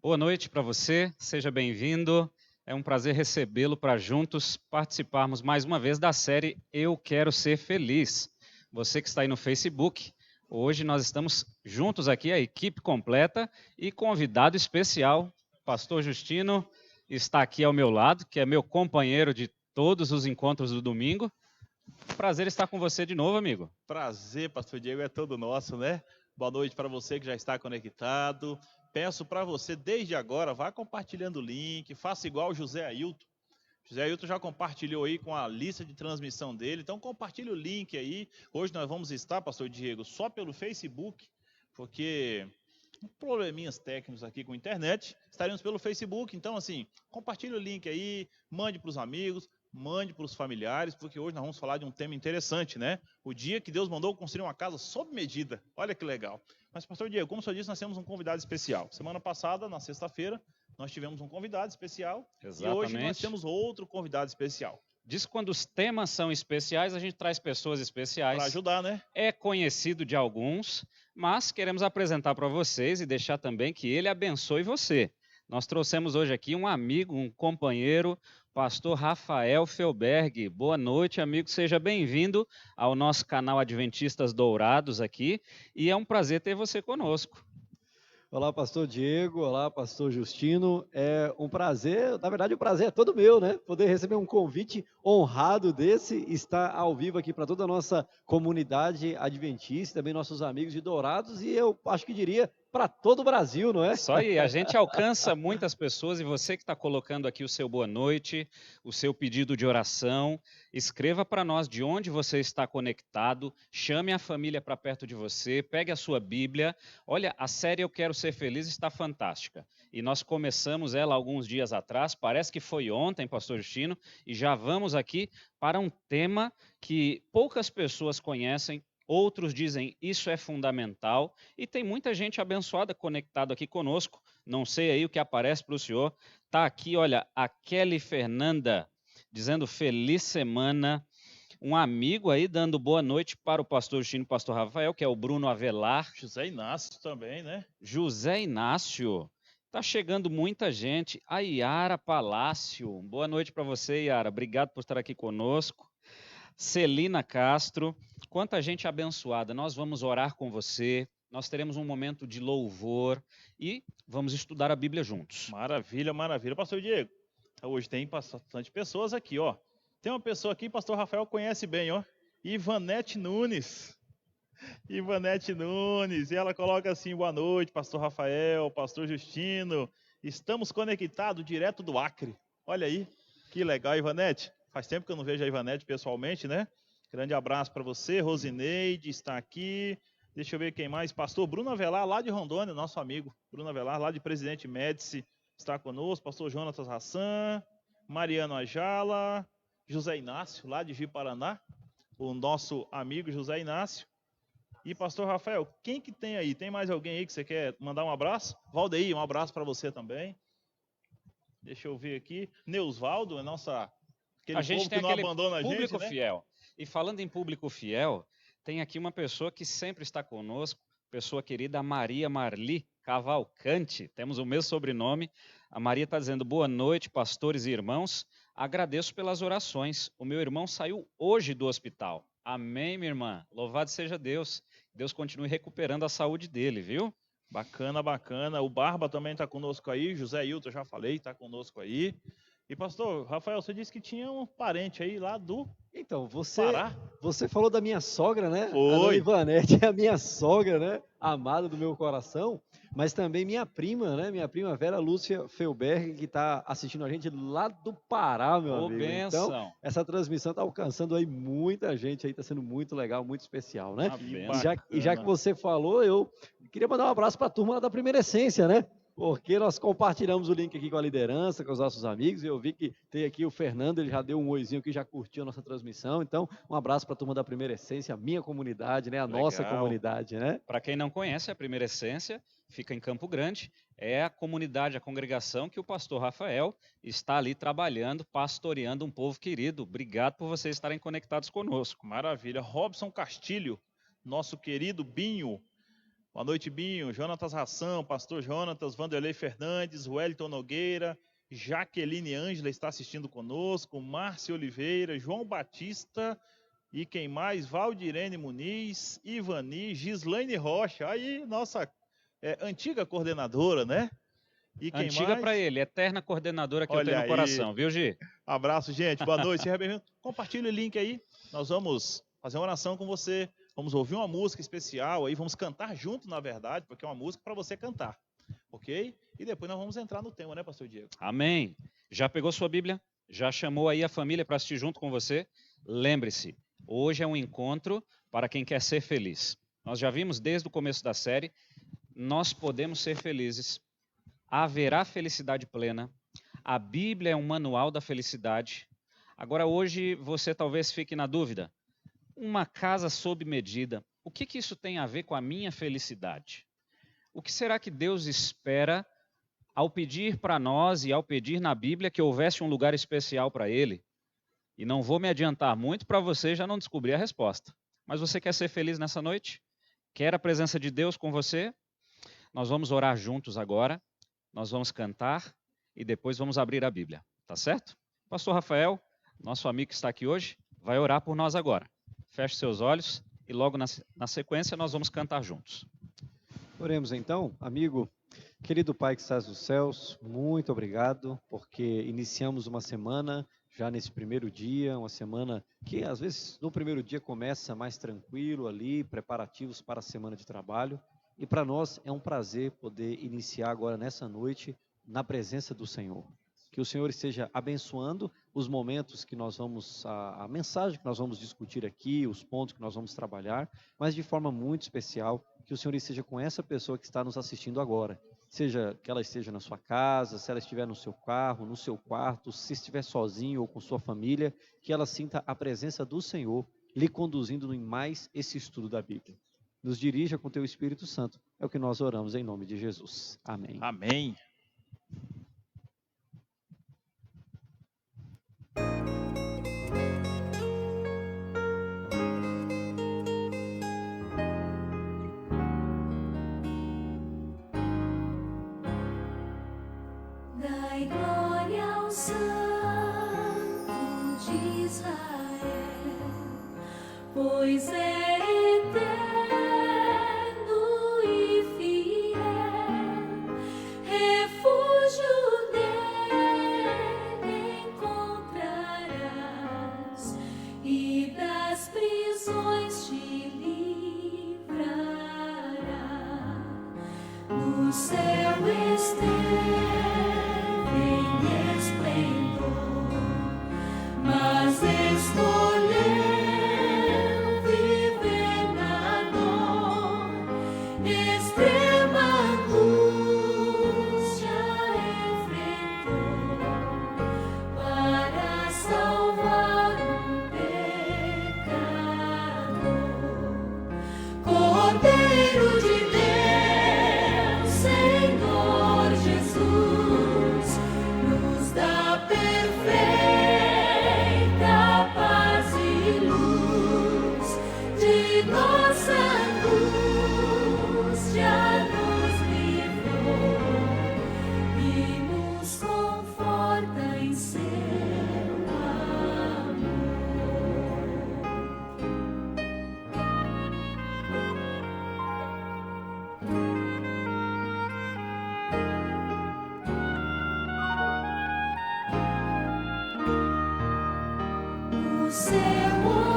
Boa noite para você, seja bem-vindo. É um prazer recebê-lo para juntos participarmos mais uma vez da série Eu Quero Ser Feliz. Você que está aí no Facebook, hoje nós estamos juntos aqui, a equipe completa e convidado especial, Pastor Justino, está aqui ao meu lado, que é meu companheiro de todos os encontros do domingo. Prazer estar com você de novo, amigo. Prazer, pastor Diego, é todo nosso, né? Boa noite para você que já está conectado. Peço para você, desde agora, vá compartilhando o link, faça igual o José Ailton. José Ailton já compartilhou aí com a lista de transmissão dele, então compartilhe o link aí. Hoje nós vamos estar, pastor Diego, só pelo Facebook, porque probleminhas técnicos aqui com a internet, estaremos pelo Facebook, então assim, compartilhe o link aí, mande para os amigos, mande para os familiares, porque hoje nós vamos falar de um tema interessante, né? O dia que Deus mandou construir uma casa sob medida, olha que legal. Mas pastor Diego, como o senhor disse, nós temos um convidado especial. Semana passada, na sexta-feira, nós tivemos um convidado especial, e hoje nós Exatamente. temos outro convidado especial, Diz que quando os temas são especiais, a gente traz pessoas para especiais. ajudar, né? É conhecido de alguns, mas queremos apresentar para vocês e deixar também que ele abençoe você. Nós trouxemos hoje aqui um amigo, um companheiro, pastor Rafael Felberg. Boa noite, amigo, seja bem-vindo ao nosso canal Adventistas Dourados aqui, e é um prazer ter você conosco. Olá, pastor Diego. Olá, pastor Justino. É um prazer, na verdade, o prazer é todo meu, né? Poder receber um convite honrado desse, estar ao vivo aqui para toda a nossa comunidade adventista, também nossos amigos de Dourados, e eu acho que diria para todo o Brasil, não é? Isso aí, a gente alcança muitas pessoas e você que está colocando aqui o seu boa noite, o seu pedido de oração, escreva para nós de onde você está conectado, chame a família para perto de você, pegue a sua Bíblia. Olha, a série Eu Quero Ser Feliz está fantástica. E nós começamos ela alguns dias atrás, parece que foi ontem, pastor Justino, e já vamos aqui para um tema que poucas pessoas conhecem. Outros dizem isso é fundamental e tem muita gente abençoada conectado aqui conosco. Não sei aí o que aparece para o senhor. Está aqui, olha, a Kelly Fernanda dizendo feliz semana. Um amigo aí dando boa noite para o pastor Justino e o pastor Rafael, que é o Bruno Avelar. José Inácio também, né? José Inácio. Está chegando muita gente. A Yara Palácio. Boa noite para você, Yara. Obrigado por estar aqui conosco. Celina Castro, quanta gente abençoada. Nós vamos orar com você, nós teremos um momento de louvor e vamos estudar a Bíblia juntos. Maravilha, maravilha. Pastor Diego, hoje tem bastante pessoas aqui, ó. Tem uma pessoa aqui, pastor Rafael conhece bem, ó. Ivanete Nunes. Ivanete Nunes. E ela coloca assim: boa noite, pastor Rafael, pastor Justino. Estamos conectados direto do Acre. Olha aí, que legal, Ivanete. Faz tempo que eu não vejo a Ivanete pessoalmente, né? Grande abraço para você. Rosineide está aqui. Deixa eu ver quem mais. Pastor Bruno Avelar, lá de Rondônia, nosso amigo. Bruno Avelar, lá de Presidente Médici, está conosco. Pastor Jonatas Hassan, Mariano Ajala, José Inácio, lá de Ji-Paraná. O nosso amigo José Inácio. E pastor Rafael, quem que tem aí? Tem mais alguém aí que você quer mandar um abraço? Valdeir, um abraço para você também. Deixa eu ver aqui. Neusvaldo, é nossa, A aquele gente povo tem que não aquele abandona a gente, público né? fiel. E falando em público fiel, tem aqui uma pessoa que sempre está conosco, pessoa querida, Maria Marli Cavalcante. Temos o mesmo sobrenome. A Maria está dizendo boa noite, pastores e irmãos. Agradeço pelas orações. O meu irmão saiu hoje do hospital. Amém, minha irmã. Louvado seja Deus. Deus continue recuperando a saúde dele, viu? Bacana, bacana. O Barba também está conosco aí. José Hilton, já falei, está conosco aí. E pastor Rafael, você disse que tinha um parente aí lá do Então, você, Pará? você falou da minha sogra, né? A dona Foi. Ivanete é a minha sogra, né? Amada do meu coração, mas também minha prima, né? Minha prima Vera Lúcia Felberg, que está assistindo a gente lá do Pará, meu Ô, amigo. Então, bênção. essa transmissão está alcançando aí muita gente aí, está sendo muito legal, muito especial, né? Uma Que bênção. E já que bacana. você falou, eu queria mandar um abraço para a turma lá da Primeira Essência, né? Porque nós compartilhamos o link aqui com a liderança, com os nossos amigos, e eu vi que tem aqui o Fernando, ele já deu um oizinho aqui, já curtiu a nossa transmissão, então um abraço para a turma da Primeira Essência, a minha comunidade, né, a nossa Legal. comunidade, né? Para quem não conhece, a Primeira Essência fica em Campo Grande, é a comunidade, a congregação que o pastor Rafael está ali trabalhando, pastoreando um povo querido. Obrigado por vocês estarem conectados conosco. Maravilha. Robson Castilho, nosso querido Binho. Boa noite, Binho. Jonatas Ração, pastor Jonatas, Vanderlei Fernandes, Wellington Nogueira, Jaqueline Ângela está assistindo conosco, Márcio Oliveira, João Batista e quem mais? Valdirene Muniz, Ivani, Gislaine Rocha, aí nossa antiga coordenadora, né? E quem Antiga mais? para ele, eterna coordenadora que eu Olha tenho no aí. coração, viu, Gi? Abraço, gente. Boa noite. Seja bem-vindo. Compartilhe o link aí. Nós vamos fazer uma oração com você. Vamos ouvir uma música especial aí. Vamos cantar junto, na verdade, porque é uma música para você cantar. Ok? E depois nós vamos entrar no tema, né, pastor Diego? Amém. Já pegou sua Bíblia? Já chamou aí a família para assistir junto com você? Lembre-se, hoje é um encontro para quem quer ser feliz. Nós já vimos desde o começo da série, nós podemos ser felizes. Haverá felicidade plena. A Bíblia é um manual da felicidade. Agora, hoje, você talvez fique na dúvida. Uma casa sob medida, o que isso tem a ver com a minha felicidade? O que será que Deus espera ao pedir para nós e ao pedir na Bíblia que houvesse um lugar especial para Ele? E não vou me adiantar muito para você já não descobrir a resposta. Mas você quer ser feliz nessa noite? Quer a presença de Deus com você? Nós vamos orar juntos agora. Nós vamos cantar e depois vamos abrir a Bíblia, tá certo? Pastor Rafael, nosso amigo que está aqui hoje, vai orar por nós agora. Feche seus olhos e logo na sequência nós vamos cantar juntos. Oremos então, amigo, querido Pai que estás nos céus, muito obrigado, porque iniciamos uma semana já nesse primeiro dia, uma semana que às vezes no primeiro dia começa mais tranquilo ali, preparativos para a semana de trabalho. E para nós é um prazer poder iniciar agora nessa noite na presença do Senhor. Que o Senhor esteja abençoando os momentos que nós vamos, a mensagem que nós vamos discutir aqui, os pontos que nós vamos trabalhar, mas de forma muito especial, que o Senhor esteja com essa pessoa que está nos assistindo agora. Seja que ela esteja na sua casa, se ela estiver no seu carro, no seu quarto, se estiver sozinho ou com sua família, que ela sinta a presença do Senhor lhe conduzindo em mais esse estudo da Bíblia. Nos dirija com teu Espírito Santo. É o que nós oramos em nome de Jesus. Amém. Amém. Dai glória ao Santo de Israel, pois é o céu esteve em esplendor, mas escolheu viver na dor, extrema angústia enfrentou para salvar um pecador. Cordeiro de Senhor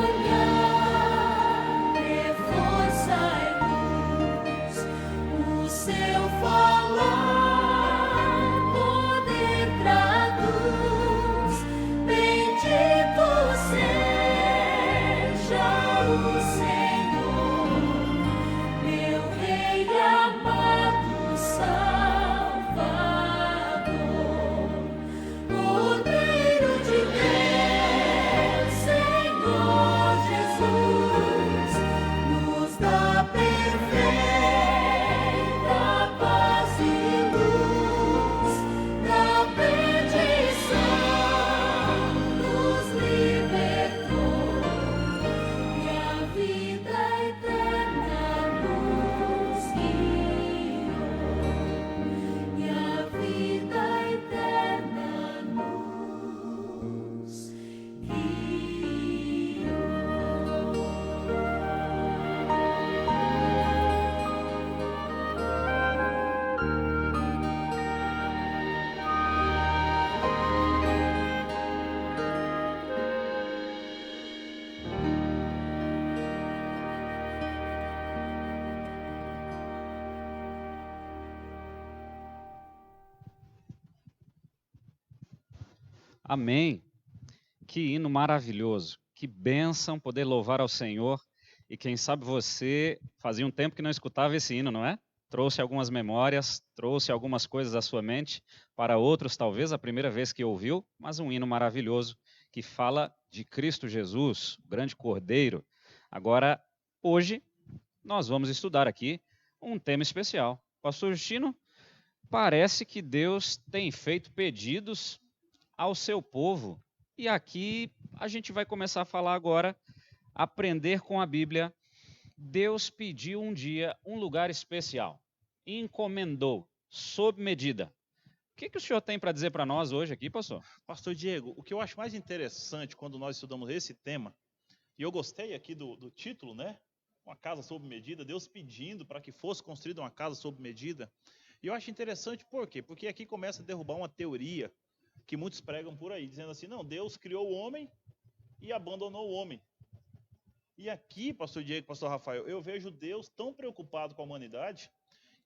Amém. Que hino maravilhoso. Que bênção poder louvar ao Senhor. E quem sabe você fazia um tempo que não escutava esse hino, não é? Trouxe algumas memórias, trouxe algumas coisas à sua mente. Para outros, talvez a primeira vez que ouviu, mas um hino maravilhoso que fala de Cristo Jesus, o grande Cordeiro. Agora, hoje, nós vamos estudar aqui um tema especial. Pastor Justino, parece que Deus tem feito pedidos ao seu povo. E aqui a gente vai começar a falar agora, aprender com a Bíblia. Deus pediu um dia um lugar especial, encomendou, sob medida. O que o senhor tem para dizer para nós hoje aqui, pastor? Pastor Diego, o que eu acho mais interessante quando nós estudamos esse tema, e eu gostei aqui do título, né? Uma casa sob medida, Deus pedindo para que fosse construída uma casa sob medida. E eu acho interessante por quê? Porque aqui começa a derrubar uma teoria que muitos pregam por aí, dizendo assim, não, Deus criou o homem e abandonou o homem. E aqui, pastor Diego, pastor Rafael, eu vejo Deus tão preocupado com a humanidade,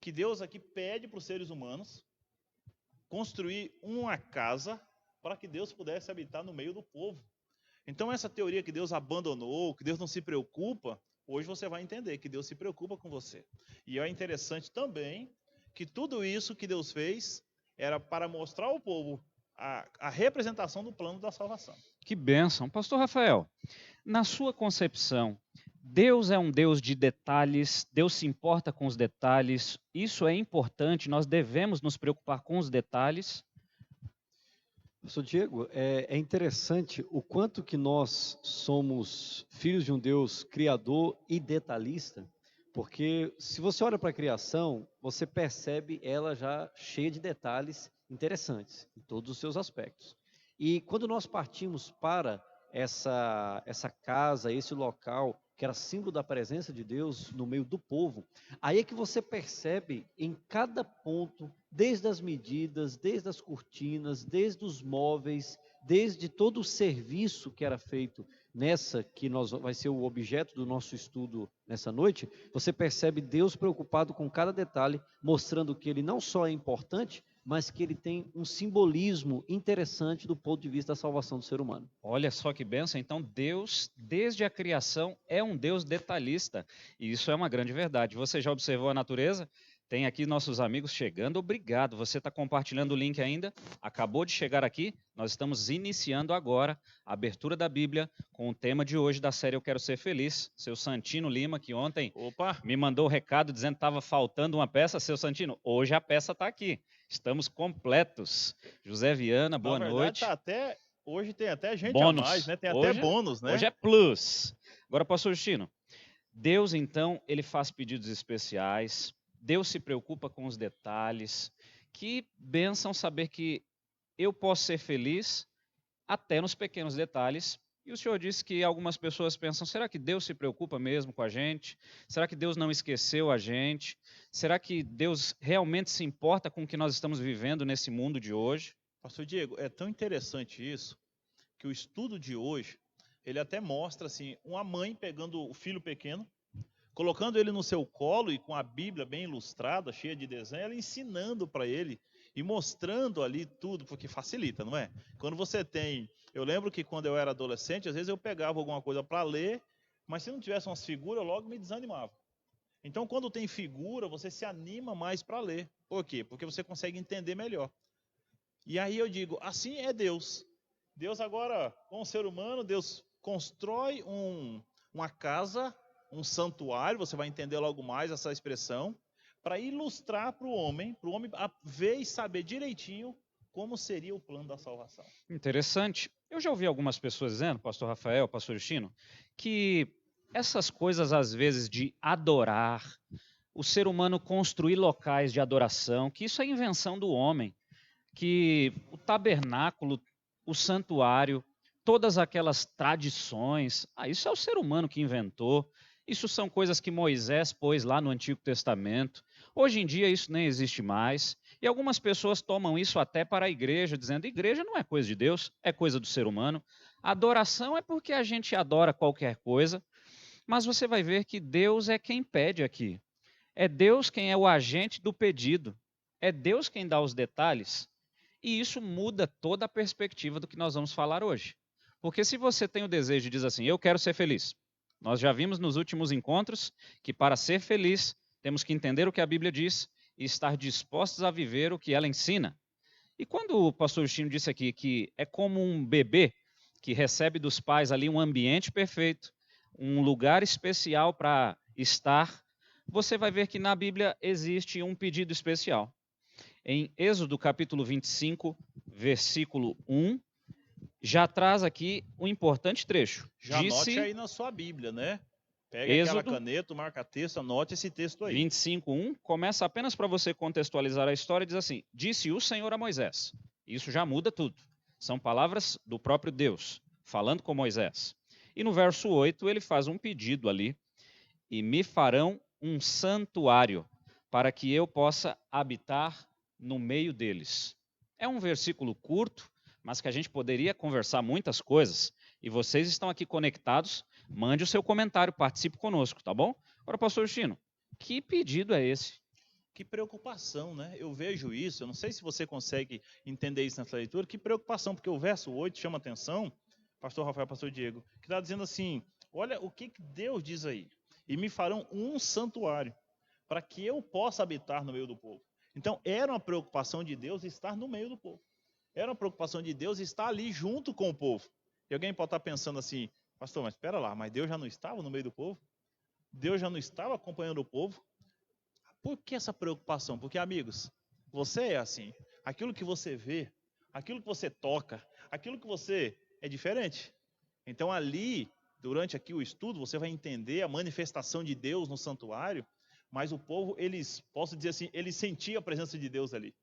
que Deus aqui pede para os seres humanos construir uma casa para que Deus pudesse habitar no meio do povo. Então essa teoria que Deus abandonou, que Deus não se preocupa, hoje você vai entender que Deus se preocupa com você. E é interessante também que tudo isso que Deus fez era para mostrar ao povo a representação do plano da salvação. Que bênção. Pastor Rafael, na sua concepção, Deus é um Deus de detalhes, Deus se importa com os detalhes, isso é importante, nós devemos nos preocupar com os detalhes. Pastor Diego, é interessante o quanto que nós somos filhos de um Deus criador e detalhista, porque se você olha para a criação, você percebe ela já cheia de detalhes interessantes, em todos os seus aspectos. E quando nós partimos para essa casa, esse local, que era símbolo da presença de Deus no meio do povo, aí é que você percebe em cada ponto, desde as medidas, desde as cortinas, desde os móveis, desde todo o serviço que era feito nessa, que vai ser o objeto do nosso estudo nessa noite, você percebe Deus preocupado com cada detalhe, mostrando que ele não só é importante, mas que ele tem um simbolismo interessante do ponto de vista da salvação do ser humano. Olha só que bênção, então Deus, desde a criação, é um Deus detalhista, e isso é uma grande verdade. Você já observou a natureza? Tem aqui nossos amigos chegando, obrigado. Você está compartilhando o link ainda? Acabou de chegar aqui? Nós estamos iniciando agora a abertura da Bíblia com o tema de hoje da série Eu Quero Ser Feliz. Seu Santino Lima, que ontem me mandou o recado dizendo que estava faltando uma peça. Seu Santino, hoje a peça está aqui. Estamos completos. José Viana, boa noite. Hoje tem até gente bônus. A mais, né? Tem hoje, até bônus, né? Hoje é plus. Agora, pastor Justino, Deus então, ele faz pedidos especiais. Deus se preocupa com os detalhes. Que bênção saber que eu posso ser feliz até nos pequenos detalhes. E o senhor disse que algumas pessoas pensam, será que Deus se preocupa mesmo com a gente? Será que Deus não esqueceu a gente? Será que Deus realmente se importa com o que nós estamos vivendo nesse mundo de hoje? Pastor Diego, é tão interessante isso, que o estudo de hoje, ele até mostra assim, uma mãe pegando o filho pequeno, colocando ele no seu colo e com a Bíblia bem ilustrada, cheia de desenho, ela ensinando para ele e mostrando ali tudo, porque facilita, não é? Quando você tem... Eu lembro que quando eu era adolescente, às vezes eu pegava alguma coisa para ler, mas se não tivesse umas figuras, eu logo me desanimava. Então, quando tem figura, você se anima mais para ler. Por quê? Porque você consegue entender melhor. E aí eu digo, assim é Deus. Deus agora, com o ser humano, Deus constrói uma casa, um santuário, você vai entender logo mais essa expressão, para ilustrar para o homem ver e saber direitinho como seria o plano da salvação. Interessante. Eu já ouvi algumas pessoas dizendo, pastor Rafael, pastor Justino, que essas coisas às vezes de adorar, o ser humano construir locais de adoração, que isso é invenção do homem, que o tabernáculo, o santuário, todas aquelas tradições, isso é o ser humano que inventou. Isso são coisas que Moisés pôs lá no Antigo Testamento. Hoje em dia isso nem existe mais. E algumas pessoas tomam isso até para a igreja, dizendo que igreja não é coisa de Deus, é coisa do ser humano. A adoração é porque a gente adora qualquer coisa. Mas você vai ver que Deus é quem pede aqui. É Deus quem é o agente do pedido. É Deus quem dá os detalhes. E isso muda toda a perspectiva do que nós vamos falar hoje. Porque se você tem o desejo e diz assim, eu quero ser feliz. Nós já vimos nos últimos encontros que para ser feliz temos que entender o que a Bíblia diz e estar dispostos a viver o que ela ensina. E quando o pastor Justino disse aqui que é como um bebê que recebe dos pais ali um ambiente perfeito, um lugar especial para estar, você vai ver que na Bíblia existe um pedido especial. Em Êxodo capítulo 25, versículo 1, já traz aqui um importante trecho. Já anote aí na sua Bíblia, né? Pega Êxodo, aquela caneta, marca texto, anote esse texto aí. 25:1, começa apenas para você contextualizar a história, diz assim, disse o Senhor a Moisés. Isso já muda tudo. São palavras do próprio Deus, falando com Moisés. E no verso 8, ele faz um pedido ali, e me farão um santuário, para que eu possa habitar no meio deles. É um versículo curto, mas que a gente poderia conversar muitas coisas, e vocês estão aqui conectados, mande o seu comentário, participe conosco, tá bom? Agora, pastor Justino, que pedido é esse? Que preocupação, né? Eu vejo isso, eu não sei se você consegue entender isso nessa leitura, que preocupação, porque o verso 8 chama atenção, pastor Rafael, pastor Diego, que está dizendo assim, olha o que Deus diz aí, e me farão um santuário, para que eu possa habitar no meio do povo. Então, era uma preocupação de Deus estar no meio do povo. Era uma preocupação de Deus estar ali junto com o povo. E alguém pode estar pensando assim, pastor, mas espera lá, mas Deus já não estava no meio do povo? Deus já não estava acompanhando o povo? Por que essa preocupação? Porque, amigos, você é assim. Aquilo que você vê, aquilo que você toca, aquilo que você é diferente. Então, ali, durante aqui o estudo, você vai entender a manifestação de Deus no santuário, mas o povo, posso dizer assim, eles sentiam a presença de Deus ali.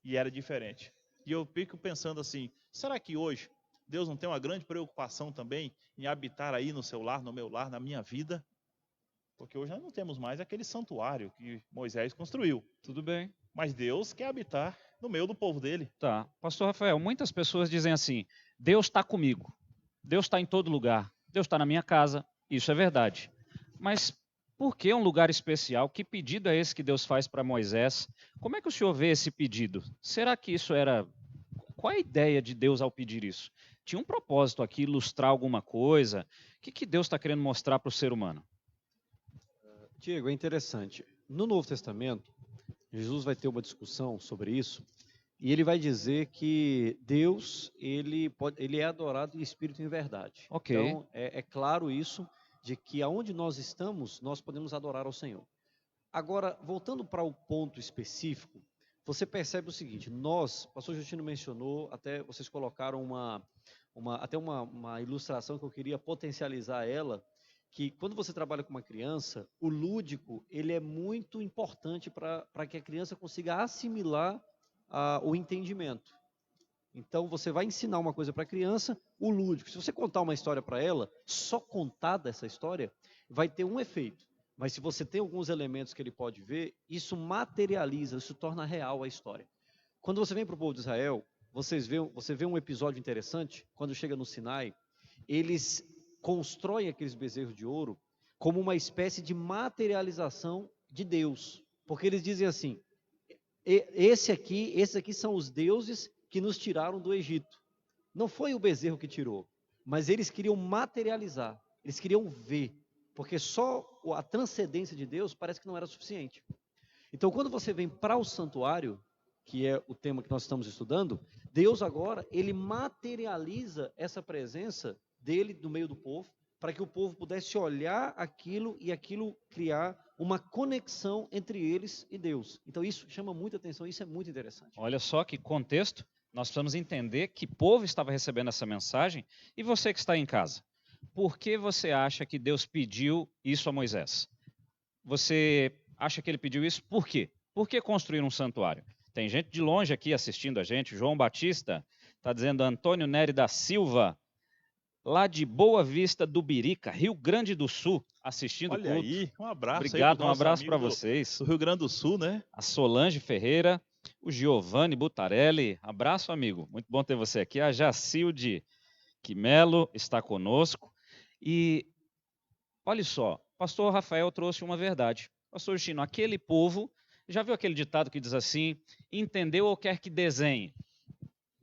E era diferente. E eu fico pensando assim, será que hoje Deus não tem uma grande preocupação também em habitar aí no seu lar, no meu lar, na minha vida? Porque hoje nós não temos mais aquele santuário que Moisés construiu. Tudo bem. Mas Deus quer habitar no meio do povo dele. Tá. Pastor Rafael, muitas pessoas dizem assim, Deus está comigo, Deus está em todo lugar, Deus está na minha casa, isso é verdade. Mas por que um lugar especial? Que pedido é esse que Deus faz para Moisés? Como é que o senhor vê esse pedido? Será que isso era... Qual é a ideia de Deus ao pedir isso? Tinha um propósito aqui, ilustrar alguma coisa? O que Deus está querendo mostrar para o ser humano? Diego, é interessante. No Novo Testamento, Jesus vai ter uma discussão sobre isso, e ele vai dizer que Deus, ele é adorado em espírito e em verdade. Ok. Então, é claro isso, de que aonde nós estamos, nós podemos adorar ao Senhor. Agora, voltando para o ponto específico, você percebe o seguinte, nós, o pastor Justino mencionou, até vocês colocaram uma ilustração que eu queria potencializar ela, que quando você trabalha com uma criança, o lúdico, ele é muito importante para que a criança consiga assimilar o entendimento. Então, você vai ensinar uma coisa para a criança, o lúdico. Se você contar uma história para ela, só contar dessa história, vai ter um efeito. Mas se você tem alguns elementos que ele pode ver, isso materializa, isso torna real a história. Quando você vem para o povo de Israel, você vê um episódio interessante, quando chega no Sinai, eles constroem aqueles bezerros de ouro como uma espécie de materialização de Deus. Porque eles dizem assim, esses aqui são os deuses que nos tiraram do Egito. Não foi o bezerro que tirou, mas eles queriam materializar, eles queriam ver, porque só a transcendência de Deus parece que não era suficiente. Então, quando você vem para o santuário, que é o tema que nós estamos estudando, Deus agora, ele materializa essa presença dele no meio do povo, para que o povo pudesse olhar aquilo e aquilo criar uma conexão entre eles e Deus. Então isso chama muita atenção, isso é muito interessante. Olha só que contexto, nós precisamos entender que povo estava recebendo essa mensagem e você que está em casa. Por que você acha que Deus pediu isso a Moisés? Você acha que ele pediu isso por quê? Por que construir um santuário? Tem gente de longe aqui assistindo a gente, João Batista está dizendo, Antônio Nery da Silva, lá de Boa Vista do Birica, Rio Grande do Sul, assistindo o culto. Olha aí, um abraço. Obrigado, aí um abraço para vocês. Do Rio Grande do Sul, né? A Solange Ferreira, o Giovanni Butarelli, abraço amigo, muito bom ter você aqui. A Jacilde Quimelo está conosco. E olha só, pastor Rafael trouxe uma verdade. Pastor Justino, aquele povo, já viu aquele ditado que diz assim, entendeu ou quer que desenhe?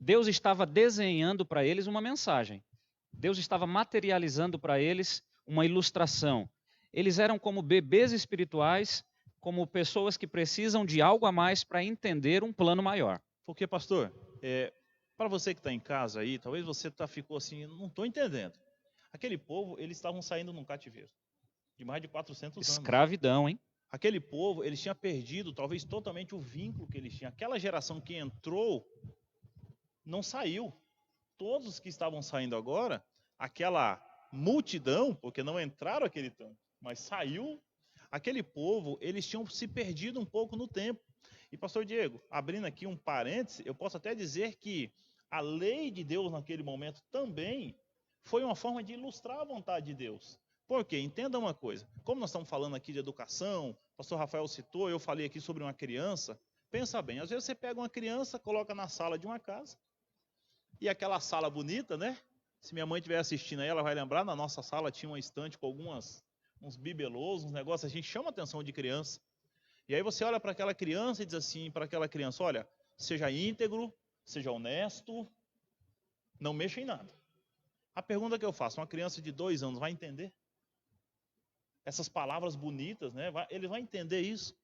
Deus estava desenhando para eles uma mensagem. Deus estava materializando para eles uma ilustração. Eles eram como bebês espirituais, como pessoas que precisam de algo a mais para entender um plano maior. Porque, pastor, para você que está em casa aí, talvez você ficou assim, não estou entendendo. Aquele povo, eles estavam saindo num cativeiro de mais de 400 anos. Escravidão, hein? Aquele povo, eles tinham perdido talvez totalmente o vínculo que eles tinham. Aquela geração que entrou, não saiu. Todos os que estavam saindo agora, aquela multidão, porque não entraram aquele tanto, mas saiu, aquele povo, eles tinham se perdido um pouco no tempo. E pastor Diego, abrindo aqui um parêntese, eu posso até dizer que a lei de Deus naquele momento também foi uma forma de ilustrar a vontade de Deus. Por quê? Entenda uma coisa, como nós estamos falando aqui de educação, o pastor Rafael citou, eu falei aqui sobre uma criança, pensa bem, às vezes você pega uma criança, coloca na sala de uma casa, e aquela sala bonita, né? Se minha mãe estiver assistindo aí, ela vai lembrar, na nossa sala tinha uma estante com uns bibelôs, uns negócios, a gente chama a atenção de criança. E aí você olha para aquela criança e diz assim para aquela criança, olha, seja íntegro, seja honesto, não mexa em nada. A pergunta que eu faço, uma criança de 2 anos vai entender? Essas palavras bonitas, né? Ele vai entender isso.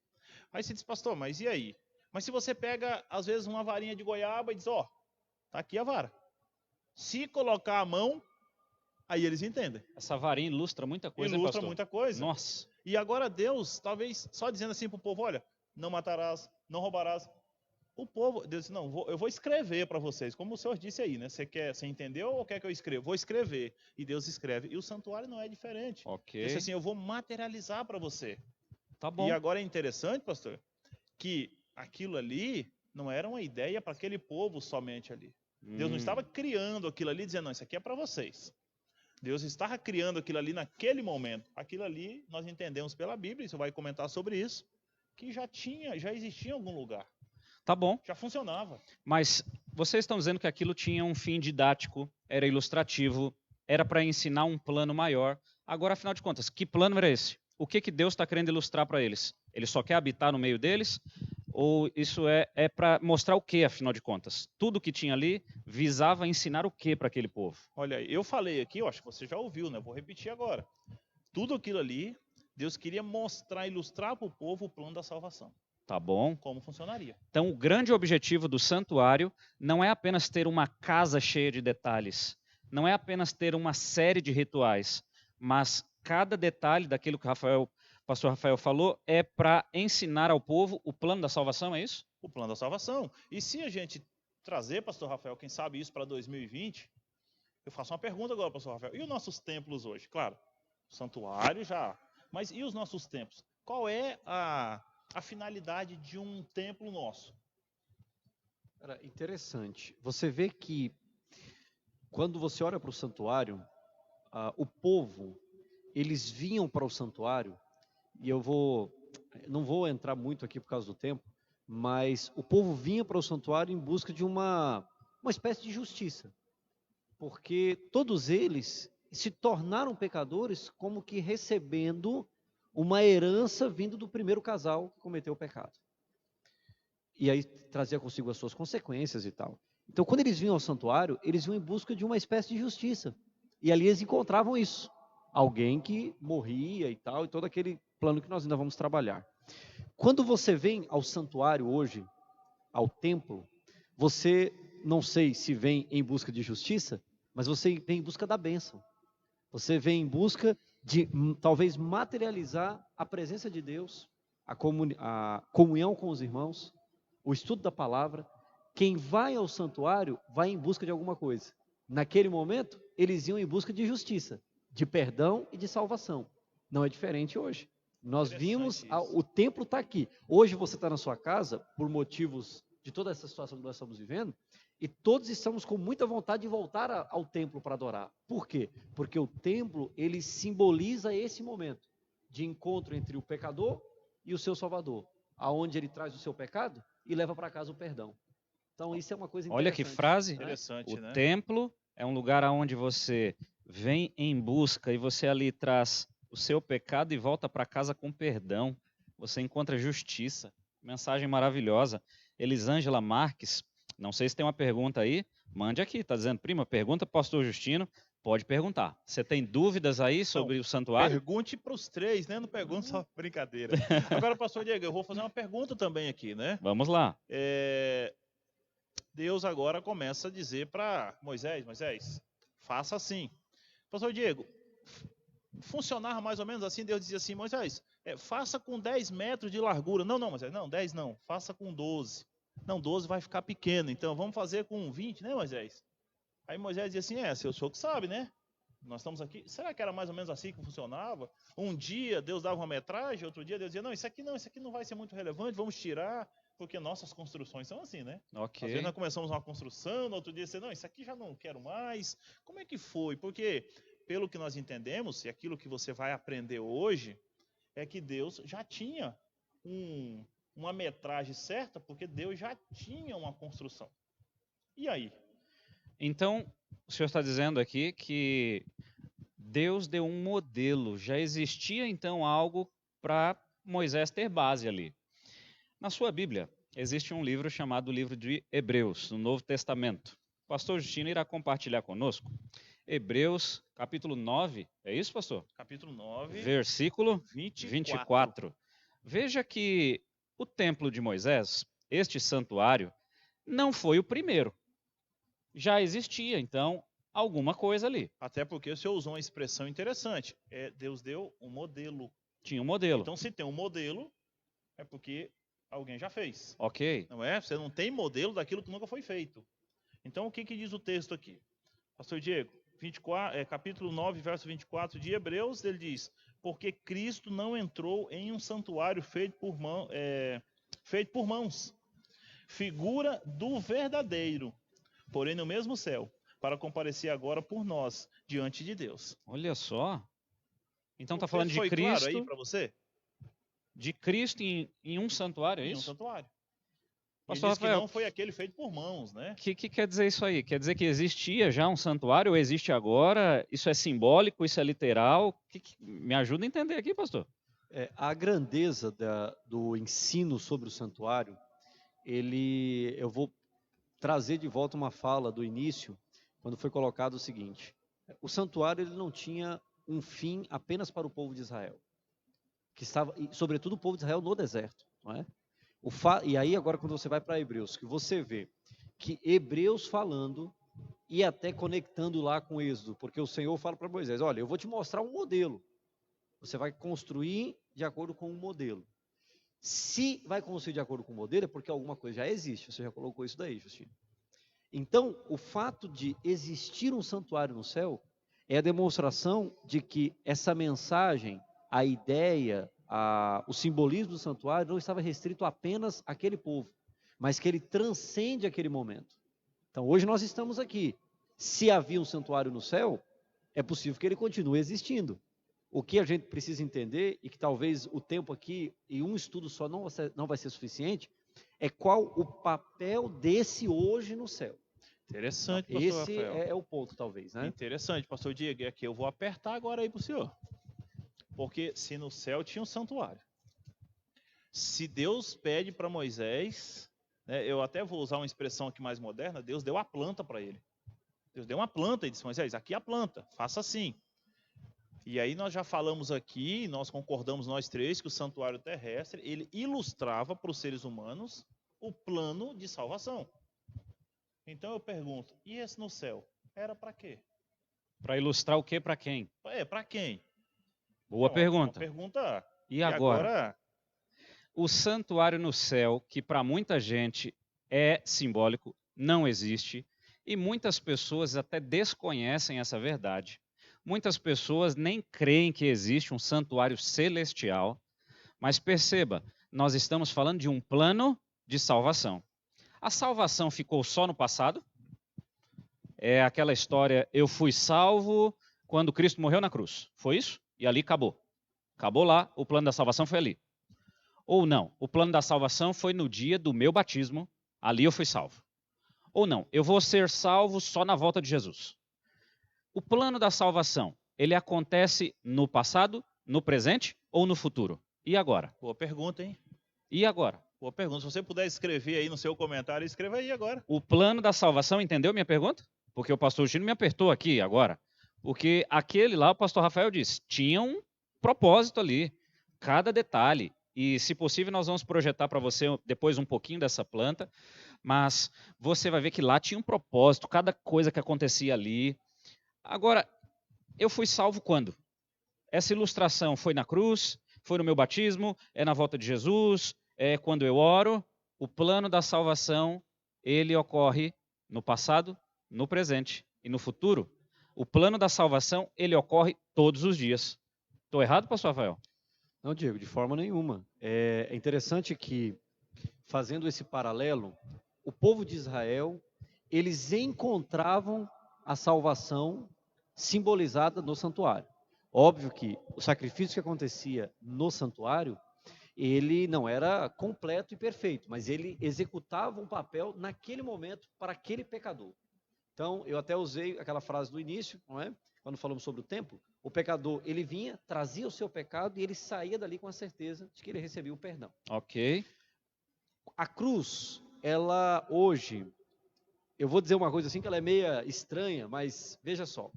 Aí você diz, pastor, mas e aí? Mas se você pega, às vezes, uma varinha de goiaba e diz, ó, tá aqui a vara. Se colocar a mão, aí eles entendem. Essa varinha ilustra muita coisa, hein, Ilustra pastor? muita coisa. Nossa. E agora Deus, talvez, só dizendo assim para o povo, olha, não matarás, não roubarás. O povo, Deus disse, não, eu vou escrever para vocês, como o senhor disse aí, né? Você entendeu ou quer que eu escreva? Vou escrever. E Deus escreve. E o santuário não é diferente. Ok. Ele disse assim, eu vou materializar para você. Tá bom. E agora é interessante, pastor, que aquilo ali não era uma ideia para aquele povo somente ali. Deus não estava criando aquilo ali, dizendo, não, isso aqui é para vocês. Deus estava criando aquilo ali naquele momento. Aquilo ali, nós entendemos pela Bíblia, você vai comentar sobre isso, que já existia em algum lugar. Tá bom. Já funcionava. Mas vocês estão dizendo que aquilo tinha um fim didático, era ilustrativo, era para ensinar um plano maior. Agora, afinal de contas, que plano era esse? O que Deus está querendo ilustrar para eles? Ele só quer habitar no meio deles? Ou isso é para mostrar o que, afinal de contas? Tudo que tinha ali visava ensinar o que para aquele povo? Olha, eu falei aqui, eu acho que você já ouviu, né? Vou repetir agora. Tudo aquilo ali, Deus queria mostrar, ilustrar para o povo o plano da salvação. Tá bom. Como funcionaria. Então, o grande objetivo do santuário não é apenas ter uma casa cheia de detalhes, não é apenas ter uma série de rituais, mas cada detalhe daquilo que o pastor Rafael falou é para ensinar ao povo o plano da salvação, é isso? O plano da salvação. E se a gente trazer, pastor Rafael, quem sabe isso para 2020, eu faço uma pergunta agora, pastor Rafael. E os nossos templos hoje? Claro, o santuário já. Mas e os nossos templos? Qual é a finalidade de um templo nosso? Cara, interessante. Você vê que quando você olha para o santuário, o povo, eles vinham para o santuário, e não vou entrar muito aqui por causa do tempo, mas o povo vinha para o santuário em busca de uma espécie de justiça, porque todos eles se tornaram pecadores como que recebendo uma herança vindo do primeiro casal que cometeu o pecado. E aí trazia consigo as suas consequências e tal. Então, quando eles vinham ao santuário, eles vinham em busca de uma espécie de justiça. E ali eles encontravam isso. Alguém que morria e tal, e todo aquele plano que nós ainda vamos trabalhar. Quando você vem ao santuário hoje, ao templo, você, não sei se vem em busca de justiça, mas você vem em busca da bênção. Você vem em busca de, talvez, materializar a presença de Deus, a comunhão com os irmãos, o estudo da palavra. Quem vai ao santuário vai em busca de alguma coisa. Naquele momento, eles iam em busca de justiça, de perdão e de salvação. Não é diferente hoje. Nós vimos, o templo está aqui. Hoje você está na sua casa, por motivos de toda essa situação que nós estamos vivendo, e todos estamos com muita vontade de voltar ao templo para adorar. Por quê? Porque o templo, ele simboliza esse momento de encontro entre o pecador e o seu Salvador, aonde ele traz o seu pecado e leva para casa o perdão. Então isso é uma coisa interessante. Olha que frase. Interessante, O né? templo é um lugar onde você vem em busca e você ali traz o seu pecado e volta para casa com perdão. Você encontra justiça. Mensagem maravilhosa. Elisângela Marques, Não sei se tem uma pergunta aí, mande aqui. Está dizendo, prima, pergunta para o pastor Justino. Pode perguntar. Você tem dúvidas aí sobre o santuário? Pergunte para os três, né? Não pergunte só brincadeira. Agora, pastor Diego, eu vou fazer uma pergunta também aqui, né? Vamos lá. Deus agora começa a dizer para Moisés, faça assim. Pastor Diego, funcionava mais ou menos assim, Deus dizia assim, Moisés, faça com 10 metros de largura. Não, Moisés, não, 10 não, faça com 12. Não, 12 vai ficar pequeno, então vamos fazer com 20, né, Moisés? Aí Moisés dizia assim, o senhor que sabe, né? Nós estamos aqui. Será que era mais ou menos assim que funcionava? Um dia Deus dava uma metragem, outro dia Deus dizia, não, isso aqui não vai ser muito relevante, vamos tirar, porque nossas construções são assim, né? Ok. Às vezes nós começamos uma construção, no outro dia você, não, isso aqui já não quero mais. Como é que foi? Porque, pelo que nós entendemos, e aquilo que você vai aprender hoje, é que Deus já tinha uma metragem certa, porque Deus já tinha uma construção. E aí? Então, o senhor está dizendo aqui que Deus deu um modelo, já existia então algo para Moisés ter base ali. Na sua Bíblia, existe um livro chamado Livro de Hebreus, no Novo Testamento. O pastor Justino irá compartilhar conosco. Hebreus, capítulo 9, é isso, pastor? Capítulo 9, versículo 24. 24. Veja que o templo de Moisés, este santuário, não foi o primeiro. Já existia, então, alguma coisa ali. Até porque o senhor usou uma expressão interessante. Deus deu um modelo. Tinha um modelo. Então, se tem um modelo, é porque alguém já fez. Ok. Não é? Você não tem modelo daquilo que nunca foi feito. Então, o que diz o texto aqui? Pastor Diego, capítulo 9, verso 24 de Hebreus, ele diz, porque Cristo não entrou em um santuário feito por mãos, figura do verdadeiro, porém no mesmo céu, para comparecer agora por nós, diante de Deus. Olha só. Então está falando de Foi Cristo. claro aí para você? De Cristo em um santuário, é Em um isso? santuário. Ele Pastor diz que Rafael, não foi aquele feito por mãos, né? O que quer dizer isso aí? Quer dizer que existia já um santuário, ou existe agora? Isso é simbólico, isso é literal? Me ajuda a entender aqui, pastor. A grandeza do ensino sobre o santuário, eu vou trazer de volta uma fala do início, quando foi colocado o seguinte: o santuário ele não tinha um fim apenas para o povo de Israel, que estava, e sobretudo o povo de Israel no deserto, não é? E aí agora quando você vai para Hebreus, que você vê que Hebreus falando e até conectando lá com Êxodo, porque o Senhor fala para Moisés, olha, eu vou te mostrar um modelo, você vai construir de acordo com um modelo. Se vai construir de acordo com o modelo, é porque alguma coisa já existe, você já colocou isso daí, Justino. Então, o fato de existir um santuário no céu é a demonstração de que essa mensagem, a ideia, o simbolismo do santuário não estava restrito apenas àquele povo, mas que ele transcende aquele momento. Então, hoje nós estamos aqui. Se havia um santuário no céu, é possível que ele continue existindo. O que a gente precisa entender, e que talvez o tempo aqui, e um estudo só não vai ser suficiente, é qual o papel desse hoje no céu. Interessante, pastor Esse Rafael. é o ponto, talvez, né? Interessante, pastor Diego. E aqui eu vou apertar agora aí para o senhor. Porque se no céu tinha um santuário, se Deus pede para Moisés, né, eu até vou usar uma expressão aqui mais moderna, Deus deu a planta para ele. Deus deu uma planta e disse, Moisés, aqui é a planta, faça assim. E aí nós já falamos aqui, nós concordamos nós três, que o santuário terrestre, ele ilustrava para os seres humanos o plano de salvação. Então eu pergunto, e esse no céu? Era para quê? Para ilustrar o que para quem? Para quem? Boa pergunta. Uma pergunta. E agora? O santuário no céu, que para muita gente é simbólico, não existe. E muitas pessoas até desconhecem essa verdade. Muitas pessoas nem creem que existe um santuário celestial. Mas perceba, nós estamos falando de um plano de salvação. A salvação ficou só no passado? É aquela história, eu fui salvo quando Cristo morreu na cruz. Foi isso? E ali acabou. Acabou lá, o plano da salvação foi ali. Ou não, o plano da salvação foi no dia do meu batismo, ali eu fui salvo. Ou não, eu vou ser salvo só na volta de Jesus. O plano da salvação, ele acontece no passado, no presente ou no futuro? E agora? Boa pergunta, hein? E agora? Boa pergunta. Se você puder escrever aí no seu comentário, escreva aí agora. O plano da salvação, entendeu minha pergunta? Porque o pastor Gino me apertou aqui agora. Porque aquele lá, o pastor Rafael disse, tinha um propósito ali, cada detalhe. E, se possível, nós vamos projetar para você depois um pouquinho dessa planta, mas você vai ver que lá tinha um propósito, cada coisa que acontecia ali. Agora, eu fui salvo quando? Essa ilustração foi na cruz, foi no meu batismo, é na volta de Jesus, é quando eu oro. O plano da salvação, ele ocorre no passado, no presente e no futuro. O plano da salvação, ele ocorre todos os dias. Estou errado, pastor Rafael? Não, Diego, de forma nenhuma. É interessante que, fazendo esse paralelo, o povo de Israel, eles encontravam a salvação simbolizada no santuário. Óbvio que o sacrifício que acontecia no santuário, ele não era completo e perfeito, mas ele executava um papel naquele momento para aquele pecador. Então, eu até usei aquela frase do início, não é? Quando falamos sobre o templo, o pecador, ele vinha, trazia o seu pecado e ele saía dali com a certeza de que ele recebia o perdão. Ok. A cruz, ela hoje, eu vou dizer uma coisa assim que ela é meia estranha, mas veja só.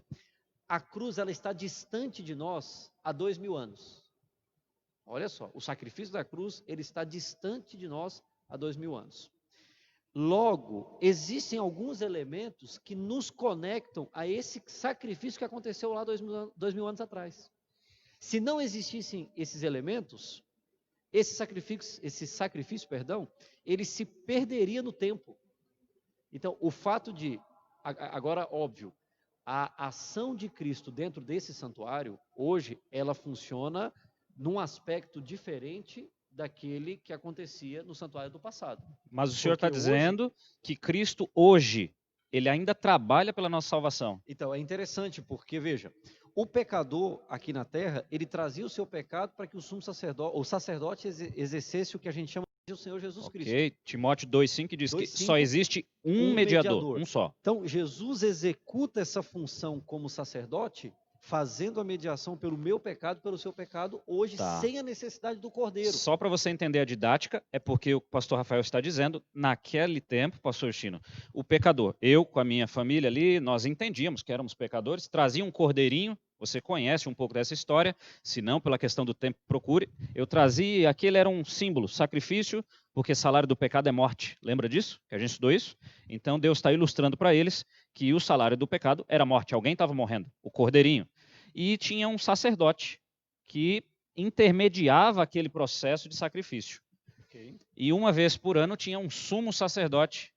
A cruz, ela está distante de nós há 2000 anos. Olha só, o sacrifício da cruz, ele está distante de nós há 2000 anos. Logo, existem alguns elementos que nos conectam a esse sacrifício que aconteceu lá 2000 anos atrás. Se não existissem esses elementos, esse sacrifício, ele se perderia no tempo. Então, o fato de, agora óbvio, a ação de Cristo dentro desse santuário, hoje, ela funciona num aspecto diferente daquele que acontecia no santuário do passado. Mas o senhor está Porque dizendo que Cristo hoje, ele ainda trabalha pela nossa salvação. Então, é interessante porque, veja, o pecador aqui na terra, ele trazia o seu pecado para que o sacerdote exercesse o que a gente chama de o Senhor Jesus Cristo. Ok, Timóteo 2,5 diz que 2,5, só existe um mediador, um só. Então, Jesus executa essa função como sacerdote, fazendo a mediação pelo meu pecado, pelo seu pecado, hoje, Tá. sem a necessidade do cordeiro. Só para você entender a didática, é porque o pastor Rafael está dizendo, naquele tempo, pastor Chino, o pecador, eu com a minha família ali, nós entendíamos que éramos pecadores, trazia um cordeirinho, você conhece um pouco dessa história, se não, pela questão do tempo, procure. Eu trazia, aquele era um símbolo, sacrifício, porque salário do pecado é morte. Lembra disso? Que a gente estudou isso? Então Deus está ilustrando para eles que o salário do pecado era morte. Alguém estava morrendo, o cordeirinho. E tinha um sacerdote que intermediava aquele processo de sacrifício. Okay. E uma vez por ano tinha um sumo sacerdote.